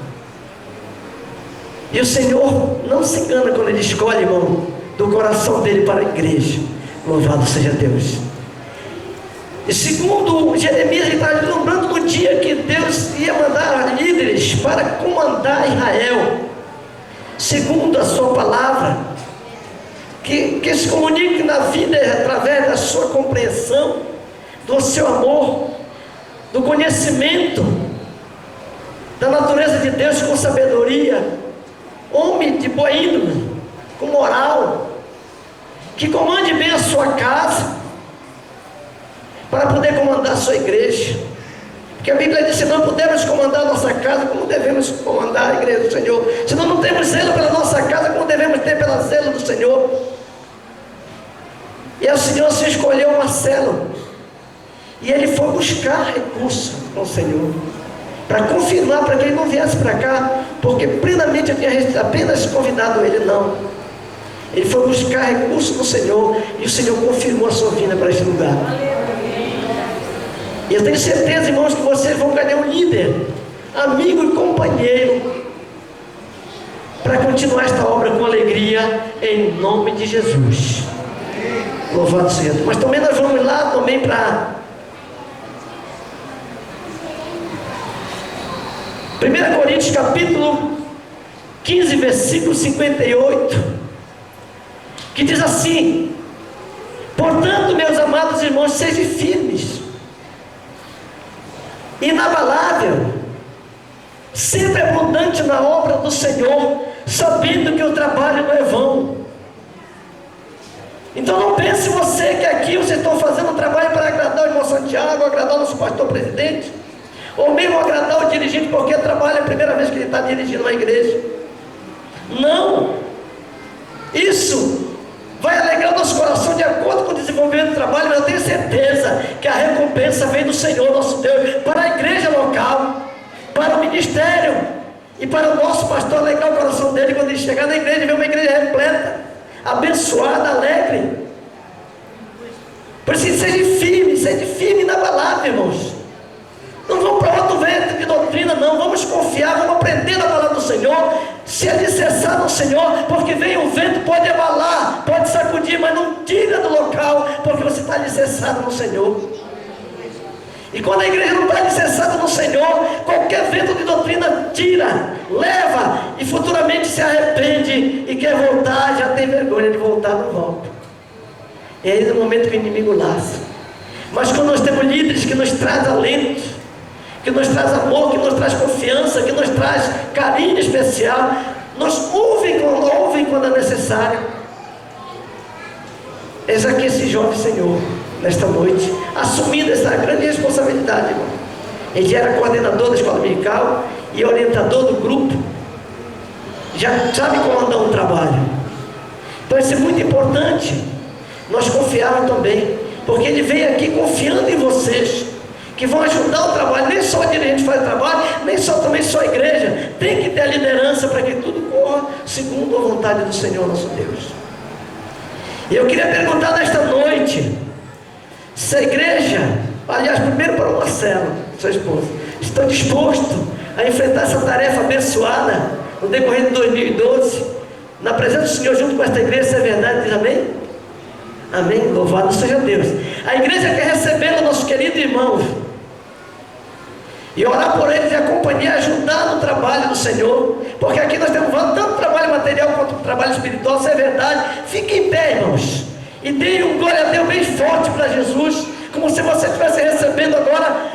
E o Senhor não se engana quando Ele escolhe, irmão, do coração dele para a igreja. Louvado seja Deus. E segundo Jeremias, ele está lembrando do dia que Deus ia mandar líderes para comandar Israel, segundo a sua palavra, que se comunique na vida através da sua compreensão, do seu amor, do conhecimento da natureza de Deus, com sabedoria, homem de boa índole, com moral, que comande bem a sua casa, para poder comandar a sua igreja. Porque a Bíblia diz que não podemos comandar a nossa casa como devemos comandar a igreja do Senhor. Se nós não temos zelo pela nossa casa, como devemos ter pela zelo do Senhor. E o Senhor se escolheu Marcelo, e ele foi buscar recursos com o Senhor, para confirmar, para que ele não viesse para cá, porque plenamente eu tinha apenas convidado ele, não. Ele foi buscar recursos no Senhor, e o Senhor confirmou a sua vinda para este lugar. E eu tenho certeza, irmãos, que vocês vão ganhar um líder, amigo e companheiro, para continuar esta obra com alegria, em nome de Jesus. Louvado seja Deus. Mas também nós vamos lá também para 1 Coríntios capítulo 15, versículo 58, que diz assim: portanto, meus amados irmãos, sejam firmes, inabalável, sempre abundante na obra do Senhor, sabendo que o trabalho não é vão. Então não pense você que aqui vocês estão fazendo um trabalho para agradar o irmão Santiago, agradar o nosso pastor presidente, ou mesmo agradar o dirigente, porque trabalha a primeira vez que ele está dirigindo uma igreja. Não, isso vai alegrar o nosso coração de acordo com o desenvolvimento do trabalho, mas eu tenho certeza que a recompensa vem do Senhor nosso Deus, para a igreja local, para o ministério, e para o nosso pastor alegrar o coração dele quando ele chegar na igreja e ver uma igreja repleta, abençoada, alegre. Por isso, seja firme, inabalável, irmãos. Não vamos para outro vento de doutrina, não. Vamos confiar, vamos aprender na palavra do Senhor, se alicerçar no Senhor, porque vem um vento, pode abalar, pode sacudir, mas não tira do local, porque você está alicerçado no Senhor. E quando a igreja não está alicerçada no Senhor, qualquer vento de doutrina tira, leva, e futuramente se arrepende e quer voltar, já tem vergonha de voltar, não volta. E aí no momento que o inimigo laça. Mas quando nós temos líderes que nos trazem alento, que nos traz amor, que nos traz confiança, que nos traz carinho especial, nos ouvem quando é necessário. Eis aqui esse jovem Senhor, nesta noite, assumindo essa grande responsabilidade, irmão. Ele era coordenador da escola dominical e orientador do grupo, já sabe comandar um trabalho. Então isso é muito importante, nós confiarmos também, porque ele veio aqui confiando em vocês, que vão ajudar o trabalho. Nem só o dirigente faz o trabalho, nem só também só a igreja, tem que ter a liderança para que tudo corra segundo a vontade do Senhor nosso Deus. E eu queria perguntar nesta noite, se a igreja, aliás, primeiro para o Marcelo, sua esposa, estão dispostos a enfrentar essa tarefa abençoada no decorrer de 2012, na presença do Senhor junto com esta igreja, se é verdade, diz amém? Amém, louvado seja Deus. A igreja quer receber o nosso querido irmão e orar por eles e acompanhar, ajudar no trabalho do Senhor, porque aqui nós temos tanto trabalho material quanto trabalho espiritual, se é verdade. Fiquem em pé, irmãos, e deem um glória a Deus bem forte para Jesus, como se você estivesse recebendo agora,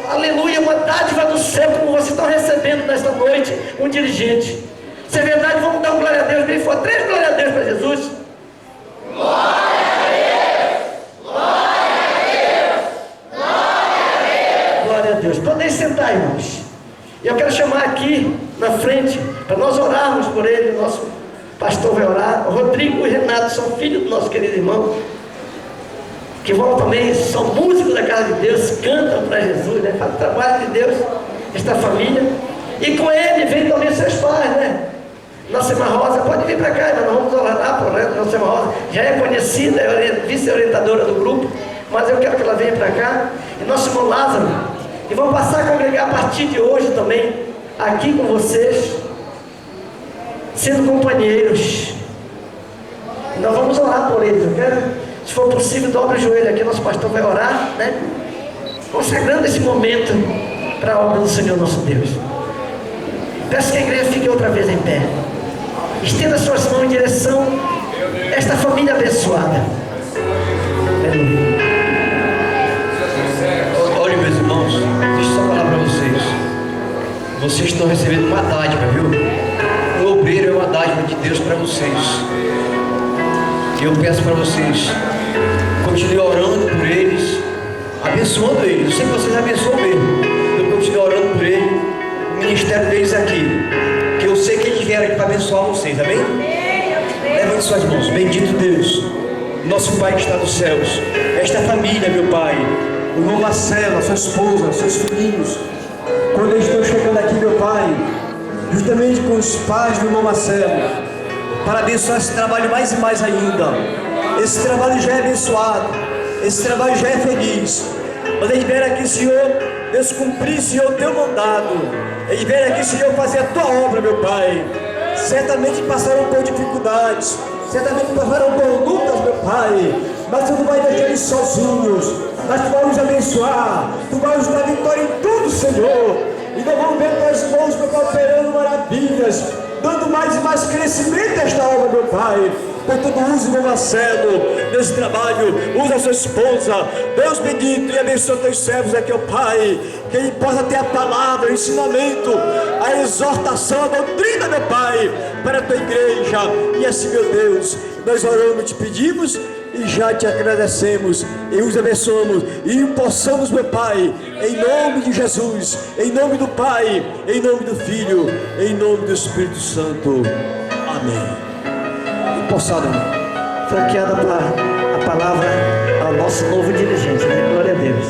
aleluia, uma dádiva do céu, como vocês estão recebendo nesta noite um dirigente. Se é verdade, vamos dar um glória a Deus bem forte. 3 glória a Deus para Jesus. Glória a Deus! Glória a Deus! Glória a Deus! Glória a Deus. Podem sentar, irmãos. Eu quero chamar aqui na frente, para nós orarmos por ele. O nosso pastor vai orar. O Rodrigo e o Renato são filhos do nosso querido irmão, que vão também, são músicos da casa de Deus, cantam para Jesus, né? Fazem o trabalho de Deus, esta família. E com ele vem também seus pais, né? Nossa irmã Rosa, pode vir para cá, nós vamos orar por ela. Nossa irmã Rosa já é conhecida, é vice-orientadora do grupo, mas eu quero que ela venha para cá. E nosso irmão Lázaro, e vamos passar a congregar a partir de hoje também, aqui com vocês, sendo companheiros. E nós vamos orar por eles, eu quero, se for possível, dobre o joelho aqui, nosso pastor vai orar, né? Consagrando esse momento para a obra do Senhor nosso Deus. Peço que a igreja fique outra vez em pé. Estenda suas mãos em direção a esta família abençoada. Aleluia. Olha, meus irmãos, deixa eu só falar para vocês. Vocês estão recebendo uma dádiva, viu? O obreiro é uma dádiva de Deus para vocês. E eu peço para vocês, continue orando por eles, abençoando eles. Eu sei que vocês abençoam mesmo. Eu continuo orando por eles, o ministério deles aqui, que eu sei que eles vieram aqui para abençoar vocês, amém? Levante suas mãos. Bendito Deus, nosso Pai que está nos céus, esta família, meu Pai, o irmão Marcelo, a sua esposa, os seus filhinhos, quando eles estão chegando aqui, meu Pai, justamente com os pais do irmão Marcelo, para abençoar esse trabalho mais e mais ainda. Esse trabalho já é abençoado, esse trabalho já é feliz. Mas eles vieram aqui, Senhor, Deus, cumprir, Senhor, o teu mandado. Eles vieram aqui, Senhor, fazer a tua obra, meu Pai. Certamente passaram por dificuldades, certamente passaram por lutas, meu Pai, mas tu não vai deixar eles sozinhos, mas tu vai os abençoar, tu vai nos dar vitória em tudo, Senhor. E nós vamos ver tuas mãos, meu Pai, operando maravilhas, dando mais e mais crescimento a esta obra, meu Pai. Portanto, use o meu Marcelo nesse trabalho, use a sua esposa, Deus bendito, e abençoe teus servos aqui, ó Pai, que ele possa ter a palavra, o ensinamento, a exortação, a doutrina, meu Pai, para a tua igreja. E assim, meu Deus, nós oramos, te pedimos e já te agradecemos e os abençoamos e possamos, meu Pai, em nome de Jesus, em nome do Pai, em nome do Filho, em nome do Espírito Santo. Amém. Possado, Franqueada a palavra ao nosso novo dirigente, né? Glória a Deus.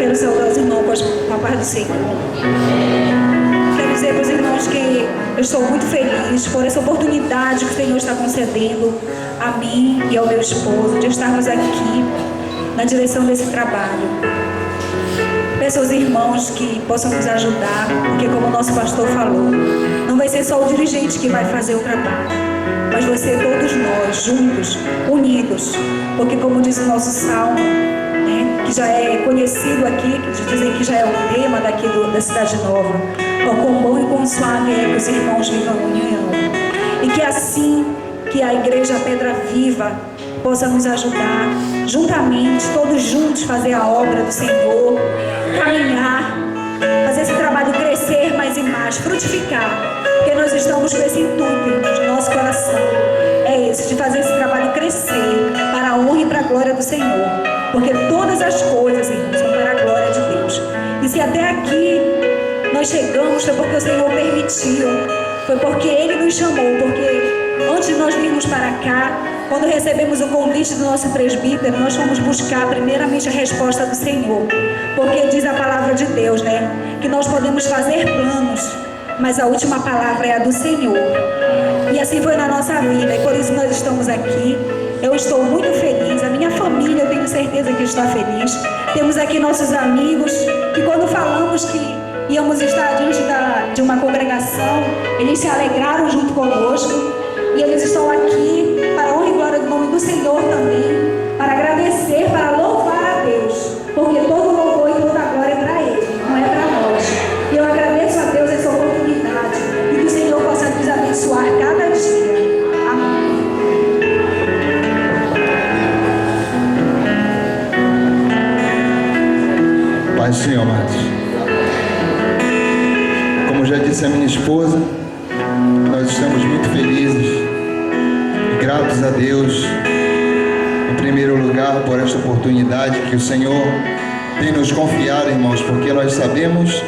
Quero saudar os irmãos com a paz do Senhor. Quero dizer para os irmãos que eu estou muito feliz por essa oportunidade que o Senhor está concedendo a mim e ao meu esposo de estarmos aqui na direção desse trabalho. Peço aos irmãos que possam nos ajudar, porque como o nosso pastor falou, não vai ser só o dirigente que vai fazer o trabalho, mas vai ser todos nós juntos, unidos, porque como diz o nosso salmo, né, que já é conhecido aqui, que dizem que já é o tema daqui da Cidade Nova, quão bom e quão suave é que os irmãos vivam em união. E que assim que a Igreja Pedra Viva possa nos ajudar, juntamente, todos juntos, fazer a obra do Senhor, caminhar, fazer esse trabalho crescer mais e mais, frutificar, porque nós estamos com esse intuito de nosso coração, é esse, de fazer esse trabalho crescer para a honra e para a glória do Senhor, porque todas as coisas, irmãos, são para a glória de Deus. E se até aqui nós chegamos, foi porque o Senhor permitiu, foi porque Ele nos chamou, porque antes de nós virmos para cá, quando recebemos o convite do nosso presbítero, nós fomos buscar primeiramente a resposta do Senhor, porque diz a palavra de Deus, né, que nós podemos fazer planos, mas a última palavra é a do Senhor. E assim foi na nossa vida, e por isso nós estamos aqui. Eu estou muito feliz, a minha família, eu tenho certeza que está feliz. Temos aqui nossos amigos, que quando falamos que íamos estar diante de uma congregação, eles se alegraram junto conosco, e eles estão aqui para a honra e glória do nome do Senhor também, para agradecer, para louvar a Deus, porque todo louvor e toda glória é para Ele, não é para nós. E eu agradeço a Deus essa oportunidade, e que o Senhor possa nos abençoar cada dia. Amém. Pai do Senhor, amados. Como já disse a minha esposa, nós estamos muito felizes e gratos a Deus, em primeiro lugar, por esta oportunidade que o Senhor tem nos confiado, irmãos, porque nós sabemos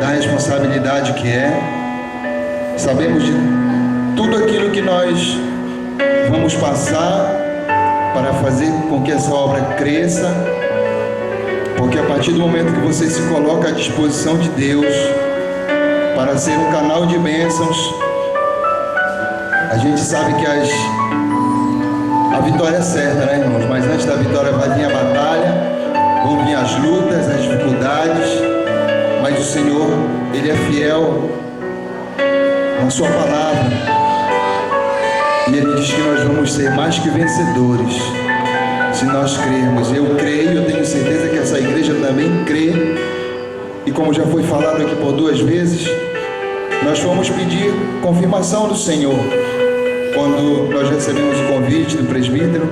da responsabilidade que é, sabemos de tudo aquilo que nós vamos passar para fazer com que essa obra cresça, porque a partir do momento que você se coloca à disposição de Deus para ser um canal de bênçãos, a gente sabe que a vitória é certa, né, irmãos? Mas antes da vitória vai vir a batalha, vão vir as lutas, as dificuldades, mas o Senhor, Ele é fiel na sua palavra, e Ele diz que nós vamos ser mais que vencedores se nós crermos. Eu creio, eu tenho certeza que essa igreja também crê, e como já foi falado aqui por 2 vezes, nós fomos pedir confirmação do Senhor quando nós recebemos o convite do presbítero,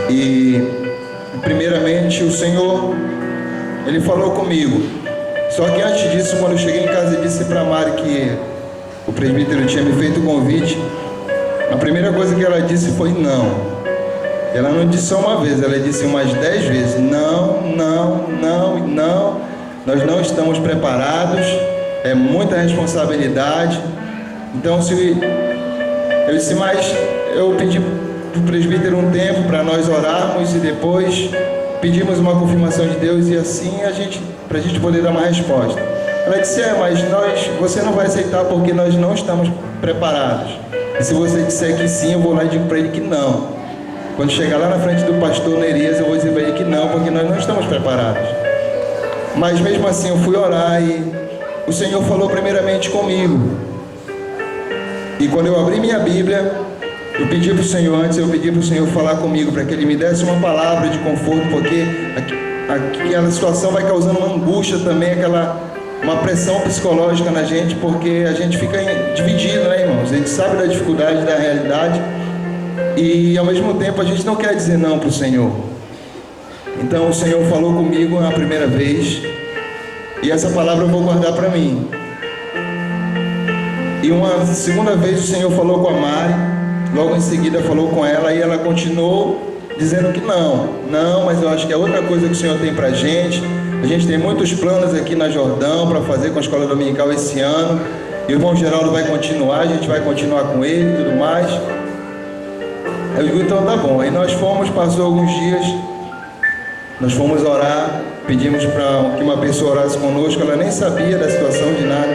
e primeiramente o Senhor, Ele falou comigo. Só que antes disso, quando eu cheguei em casa e disse para a Mari que o presbítero tinha me feito o convite, a primeira coisa que ela disse foi não. Ela não disse só uma vez, ela disse umas 10 vezes, não, não, não, não, nós não estamos preparados, é muita responsabilidade. Então eu disse, mas eu pedi para o presbítero um tempo para nós orarmos e depois pedimos uma confirmação de Deus, e assim para a gente poder dar uma resposta. Ela disse, mas você não vai aceitar porque nós não estamos preparados. E se você disser que sim, eu vou lá e digo para ele que não. Quando chegar lá na frente do pastor Nerias, eu vou dizer para ele que não, porque nós não estamos preparados. Mas mesmo assim eu fui orar e o Senhor falou primeiramente comigo. E quando eu abri minha Bíblia, eu pedi para o Senhor falar comigo, para que Ele me desse uma palavra de conforto, porque aquela situação vai causando uma angústia também, uma pressão psicológica na gente, porque a gente fica dividido, né, irmãos? A gente sabe da dificuldade, da realidade, e ao mesmo tempo a gente não quer dizer não para o Senhor. Então o Senhor falou comigo a primeira vez, e essa palavra eu vou guardar para mim. E uma segunda vez o Senhor falou com a Mari, logo em seguida falou com ela, e ela continuou dizendo que não, mas eu acho que é outra coisa que o Senhor tem pra gente. A gente tem muitos planos aqui na Jordão para fazer com a escola dominical esse ano. E o irmão Geraldo vai continuar, a gente vai continuar com ele e tudo mais. Eu digo, então tá bom. Aí nós passou alguns dias, nós fomos orar, pedimos para que uma pessoa orasse conosco, ela nem sabia da situação de nada.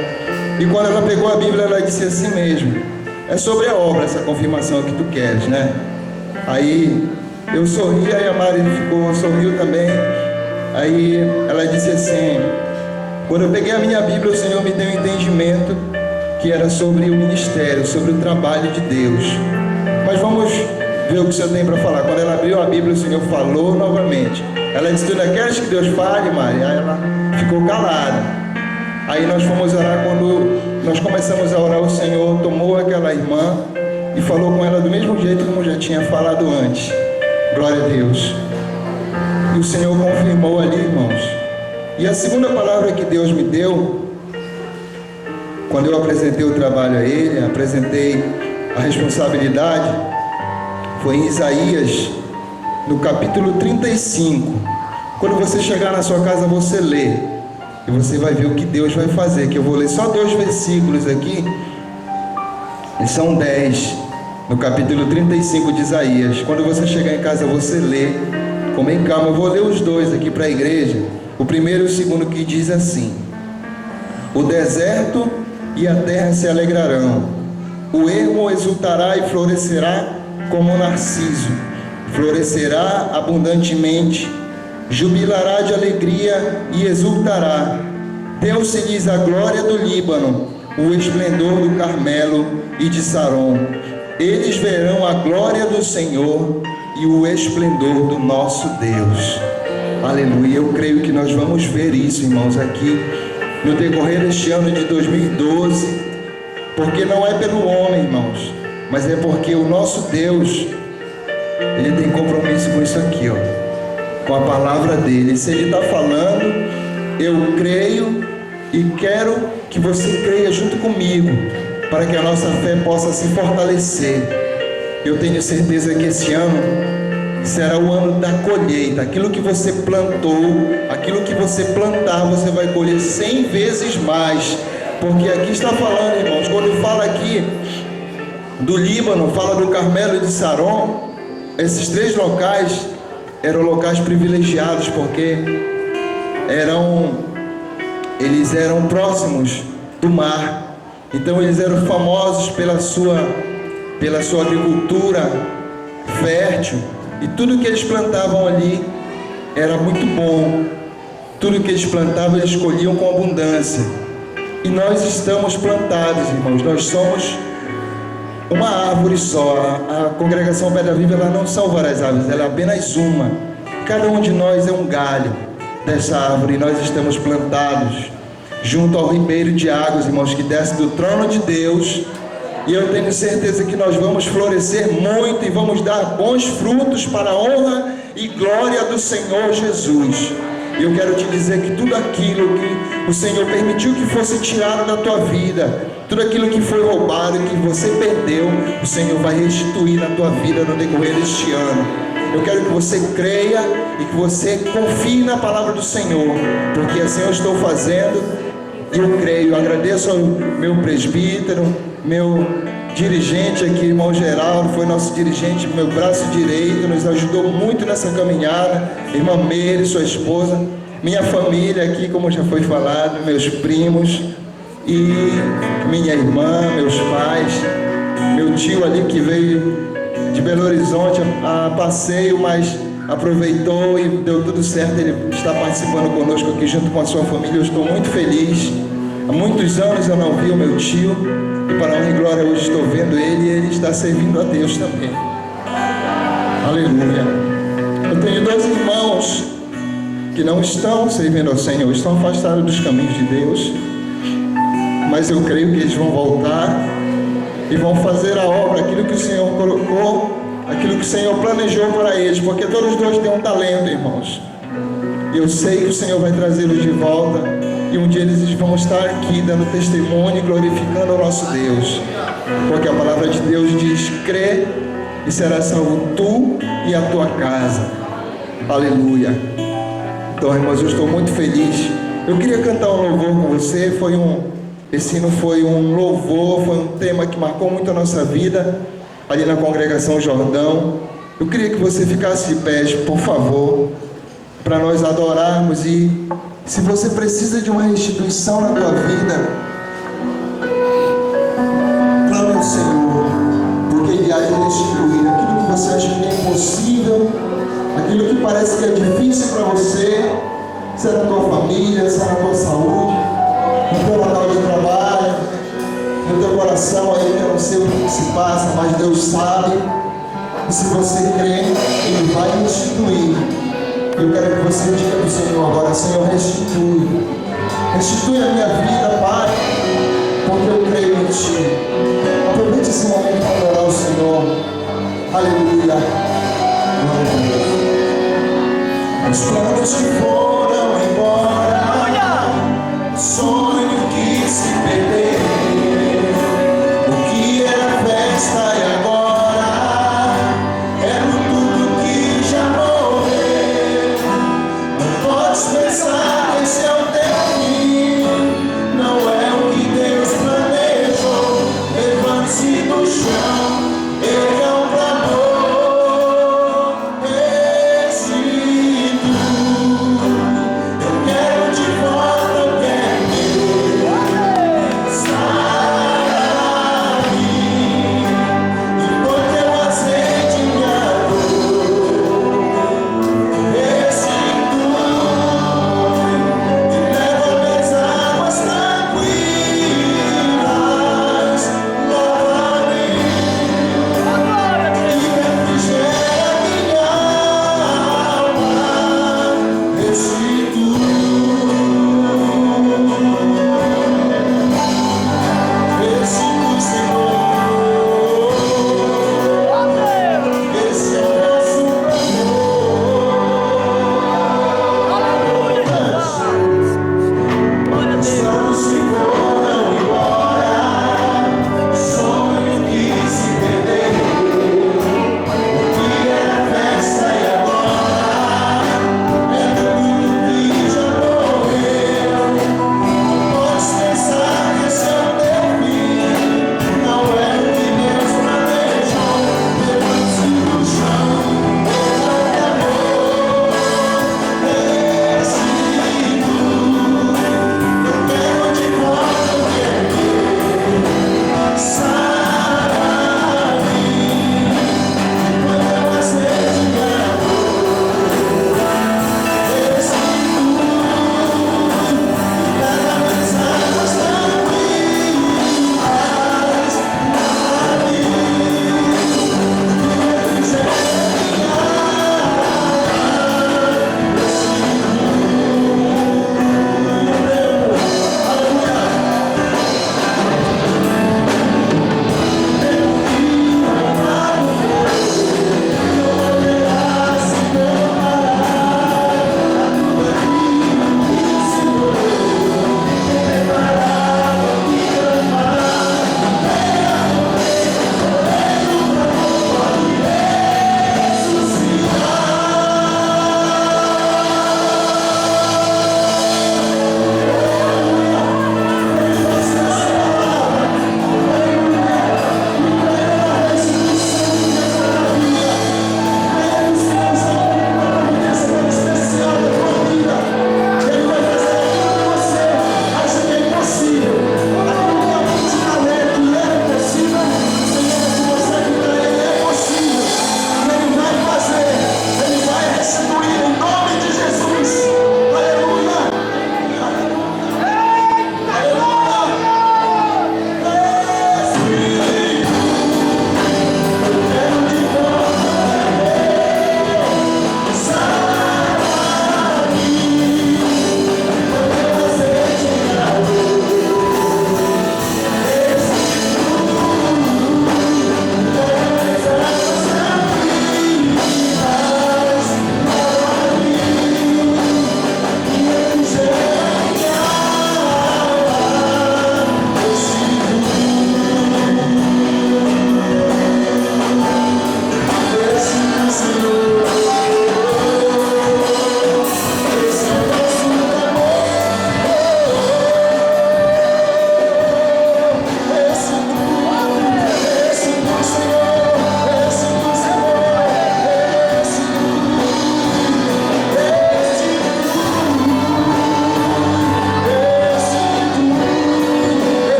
E quando ela pegou a Bíblia, ela disse assim mesmo: é sobre a obra essa confirmação que tu queres, né? Aí eu sorri, aí a Mari sorriu também. Aí ela disse assim: quando eu peguei a minha Bíblia, o Senhor me deu um entendimento que era sobre o ministério, sobre o trabalho de Deus. Mas vamos ver o que o Senhor tem para falar. Quando ela abriu a Bíblia, o Senhor falou novamente. Ela disse: tu não queres que Deus fale, Mari? Aí ela ficou calada. Aí nós fomos orar. Quando nós começamos a orar, o Senhor tomou aquela irmã e falou com ela do mesmo jeito como já tinha falado antes. Glória a Deus. E o Senhor confirmou ali, irmãos. E a segunda palavra que Deus me deu, quando eu apresentei o trabalho a Ele, apresentei a responsabilidade, foi em Isaías, no capítulo 35. Quando você chegar na sua casa, você lê, e você vai ver o que Deus vai fazer. Que eu vou ler só 2 versículos aqui, e são 10, no capítulo 35 de Isaías. Quando você chegar em casa, você lê com bem calma. Eu vou ler os 2 aqui para a igreja, o primeiro e o segundo, que diz assim: o deserto e a terra se alegrarão, o ermo exultará e florescerá como o narciso, florescerá abundantemente, jubilará de alegria e exultará. Deu-se-lhes a glória do Líbano, o esplendor do Carmelo e de Saron. Eles verão a glória do Senhor e o esplendor do nosso Deus. Aleluia. Eu creio que nós vamos ver isso, irmãos, aqui no decorrer deste ano de 2012, porque não é pelo homem, irmãos, mas é porque o nosso Deus, Ele tem compromisso com isso aqui, ó, com a palavra dele. Se Ele está falando, eu creio e quero que você creia junto comigo, para que a nossa fé possa se fortalecer. Eu tenho certeza que esse ano será o ano da colheita. Aquilo que você plantou, aquilo que você plantar, você vai colher 100 vezes mais. Porque aqui está falando, irmãos, quando fala aqui do Líbano, fala do Carmelo e de Saron, esses 3 locais eram locais privilegiados, porque eles eram próximos do mar. Então eles eram famosos pela sua agricultura fértil. E tudo que eles plantavam ali era muito bom. Tudo que eles plantavam, eles colhiam com abundância. E nós estamos plantados, irmãos. Nós somos uma árvore só. A congregação Pedra Viva, ela não são várias árvores, ela é apenas uma. Cada um de nós é um galho dessa árvore. E nós estamos plantados junto ao ribeiro de águas, irmãos, que desce do trono de Deus. E eu tenho certeza que nós vamos florescer muito e vamos dar bons frutos para a honra e glória do Senhor Jesus. E eu quero te dizer que tudo aquilo que o Senhor permitiu que fosse tirado da tua vida, tudo aquilo que foi roubado, que você perdeu, o Senhor vai restituir na tua vida no decorrer deste ano. Eu quero que você creia e que você confie na palavra do Senhor, porque assim eu estou fazendo e eu creio. Eu agradeço ao meu presbítero, meu dirigente aqui, irmão Geraldo, foi nosso dirigente, meu braço direito, nos ajudou muito nessa caminhada. Irmã Meire, sua esposa, minha família aqui, como já foi falado, meus primos e minha irmã, meus pais, meu tio ali que veio de Belo Horizonte a passeio, mas aproveitou e deu tudo certo. Ele está participando conosco aqui junto com a sua família. Eu estou muito feliz Há muitos anos eu não vi o meu tio, e para a honra e glória hoje estou vendo ele, e ele está servindo a Deus também. Aleluia. Eu tenho 2 irmãos que não estão servindo ao Senhor, estão afastados dos caminhos de Deus, mas eu creio que eles vão voltar e vão fazer a obra, aquilo que o Senhor colocou, aquilo que o Senhor planejou para eles, porque todos os 2 têm um talento, irmãos. E eu sei que o Senhor vai trazê-los de volta, e um dia eles vão estar aqui dando testemunho e glorificando o nosso Deus, porque a palavra de Deus diz: crê e será salvo tu e a tua casa. Aleluia. Então, irmãos, eu estou muito feliz. Eu queria cantar um louvor com você. Esse hino foi um louvor, foi um tema que marcou muito a nossa vida ali na congregação Jordão. Eu queria que você ficasse de pé, por favor, para nós adorarmos. E se você precisa de uma restituição na tua vida, clame ao Senhor, porque Ele há de restituir aquilo que você acha que é impossível, aquilo que parece que é difícil para você, se é na tua família, se é na tua saúde, no teu local de trabalho, no teu coração aí, eu não sei o que se passa, mas Deus sabe. E se você crê, Ele vai restituir. Eu quero que você diga para o Senhor agora: Senhor, restitui. Restitui a minha vida, Pai, porque eu creio em Ti. Aproveite esse momento para adorar o Senhor. Aleluia. Glória a Deus. Os planos que foram embora, o sonho que se perdeu, o que era festa e agora é tudo que já morreu. Não podes pensar que esse é o teu fim, não é o que Deus planejou. Levante-se do chão, erga um clamor, restitui. Eu quero de volta, eu quero meu.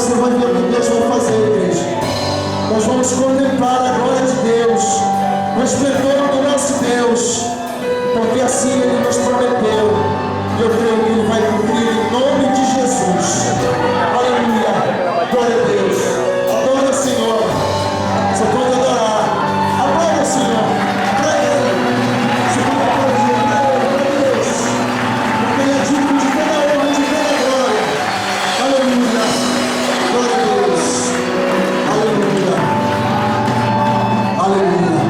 você vai ver o que Deus vai fazer, igreja. Nós vamos contemplar a glória de Deus, o esplendor do nosso Deus, porque assim Ele nos prometeu, e eu creio que Ele vai cumprir em nome de Jesus. Aleluia, glória a Deus. Adora o Senhor, você pode adorar. Adora o Senhor, para Ele, você pode aplaudir para Deus, porque Ele é digno de toda a honra, de toda a glória. Aleluia, glória a Deus. Aleluia, aleluia.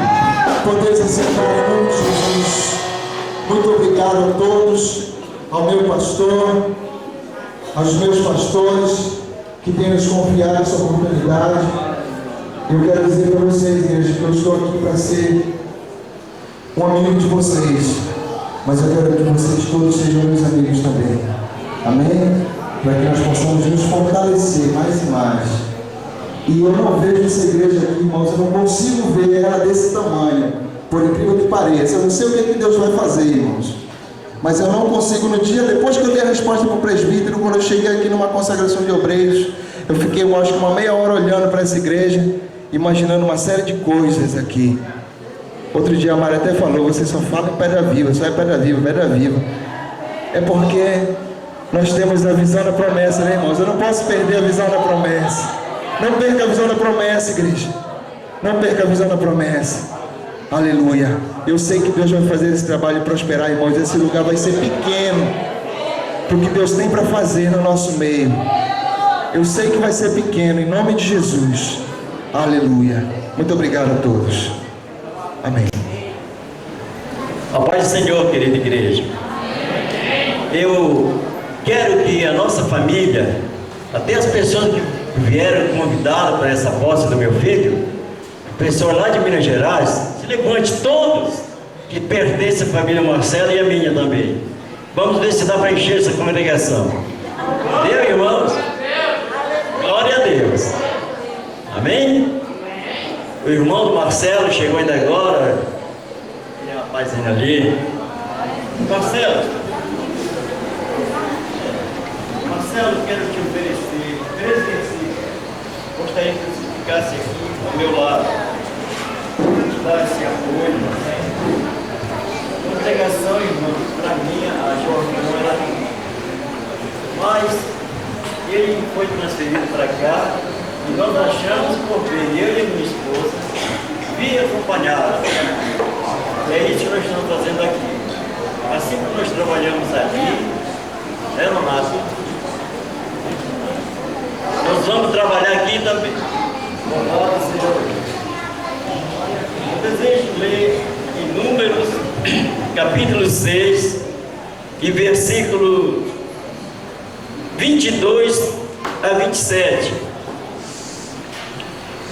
Podeis sentar em nome de Jesus. Muito obrigado a todos, ao meu pastor, aos meus pastores que têm nos confiado essa oportunidade. Eu quero dizer para vocês, igreja, que eu estou aqui para ser um amigo de vocês, mas eu quero que vocês todos sejam meus amigos também. Amém? Para que nós possamos nos fortalecer mais e mais. E eu não vejo essa igreja aqui, irmãos, eu não consigo ver ela desse tamanho, por incrível que pareça. Eu não sei o que Deus vai fazer, irmãos, mas eu não consigo. No dia, depois que eu dei a resposta para o presbítero, quando eu cheguei aqui numa consagração de obreiros, eu fiquei, eu acho que uma meia hora olhando para essa igreja, imaginando uma série de coisas aqui. Outro dia a Mari até falou, você só fala em pedra viva, só é pedra viva, pedra viva. É porque nós temos a visão da promessa, né, irmãos? Eu não posso perder a visão da promessa. Não perca a visão da promessa, igreja. Não perca a visão da promessa. Aleluia. Eu sei que Deus vai fazer esse trabalho prosperar, irmãos. Esse lugar vai ser pequeno para o que Deus tem para fazer no nosso meio. Eu sei que vai ser pequeno, em nome de Jesus. Aleluia. Muito obrigado a todos. Amém. A paz do Senhor, querida igreja. Eu quero que a nossa família, até as pessoas que vieram convidadas para essa posse do meu filho, pessoas lá de Minas Gerais, se levante todos que pertencem à família Marcelo e a minha também. Vamos ver se dá para encher essa congregação. Deu, irmãos? Glória a Deus. Amém? O irmão do Marcelo chegou ainda agora. Tem uma rapazinha ali. Marcelo, quero te oferecer 3 versículos. Gostaria que você ficasse aqui ao meu lado, dar esse apoio. Congregação, irmão, para mim, a Jordão era minha. Mas ele foi transferido para cá e nós achamos por bem, eu e minha esposa, vir acompanhar. É isso que nós estamos fazendo aqui. Assim como nós trabalhamos aqui, né, Nonato? Nós vamos trabalhar aqui também. Louvado Senhor. Eu desejo ler em Números, capítulo 6, e versículo 22 a 27.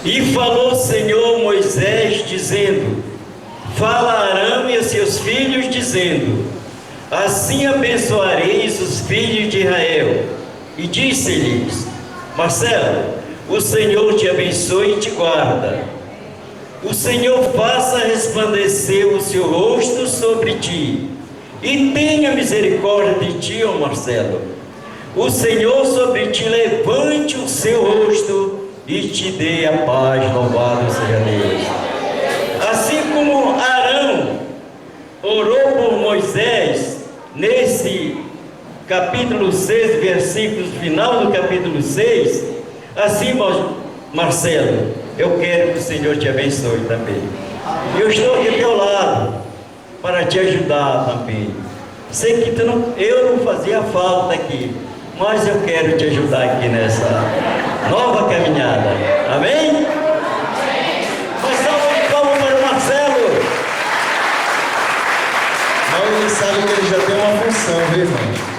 E falou o Senhor a Moisés, dizendo: fala a Arão e a seus filhos, dizendo: assim abençoareis os filhos de Israel. E disse-lhes: Marcelo, o Senhor te abençoe e te guarda. O Senhor faça resplandecer o seu rosto sobre ti e tenha misericórdia de ti, ó Marcelo. O Senhor sobre ti levante o seu rosto e te dê a paz. Louvado seja Deus. Assim como Arão orou por Moisés, nesse capítulo 6, versículos final do capítulo 6, assim, Marcelo, eu quero que o Senhor te abençoe também. Eu estou aqui ao teu lado para te ajudar também. Sei que eu não fazia falta aqui, mas eu quero te ajudar aqui nessa nova caminhada. Amém? Mas salve de palmas para o Marcelo. Mas ele sabe que ele já tem uma função, viu, irmão?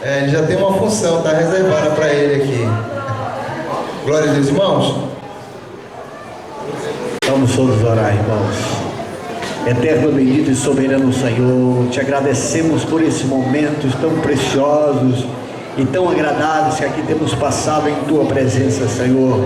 Ele já tem uma função, está reservada para ele aqui. Glória a Deus, irmãos. Vamos todos orar, irmãos. Eterno, bendito e soberano Senhor, te agradecemos por esses momentos tão preciosos e tão agradáveis que aqui temos passado em Tua presença, Senhor.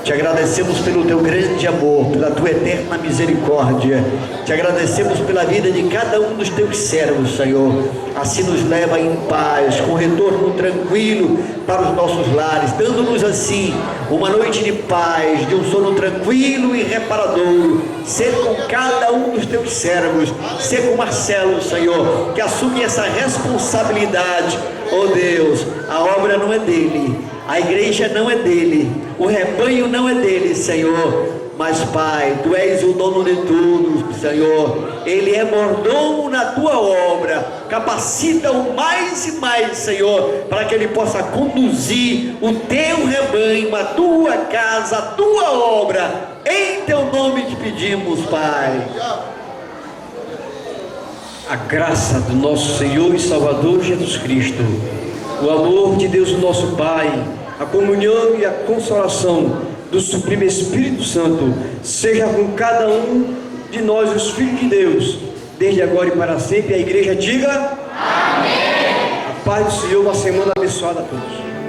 Te agradecemos pelo teu grande amor, pela tua eterna misericórdia. Te agradecemos pela vida de cada um dos teus servos, Senhor. Assim nos leva em paz, com retorno tranquilo para os nossos lares, dando-nos assim uma noite de paz, de um sono tranquilo e reparador. Ser com cada um dos teus servos, ser com Marcelo, Senhor, que assume essa responsabilidade. Oh Deus, a obra não é dele, a igreja não é dele, o rebanho não é dele, Senhor. Mas Pai, Tu és o dono de tudo, Senhor. Ele é mordomo na Tua obra. Capacita-o mais e mais, Senhor, para que ele possa conduzir o Teu rebanho, a Tua casa, a Tua obra. Em Teu nome te pedimos, Pai. A graça do nosso Senhor e Salvador Jesus Cristo, o amor de Deus, o nosso Pai, a comunhão e a consolação do Supremo Espírito Santo seja com cada um de nós, os filhos de Deus, desde agora e para sempre. A igreja diga amém. A paz do Senhor, uma semana abençoada a todos.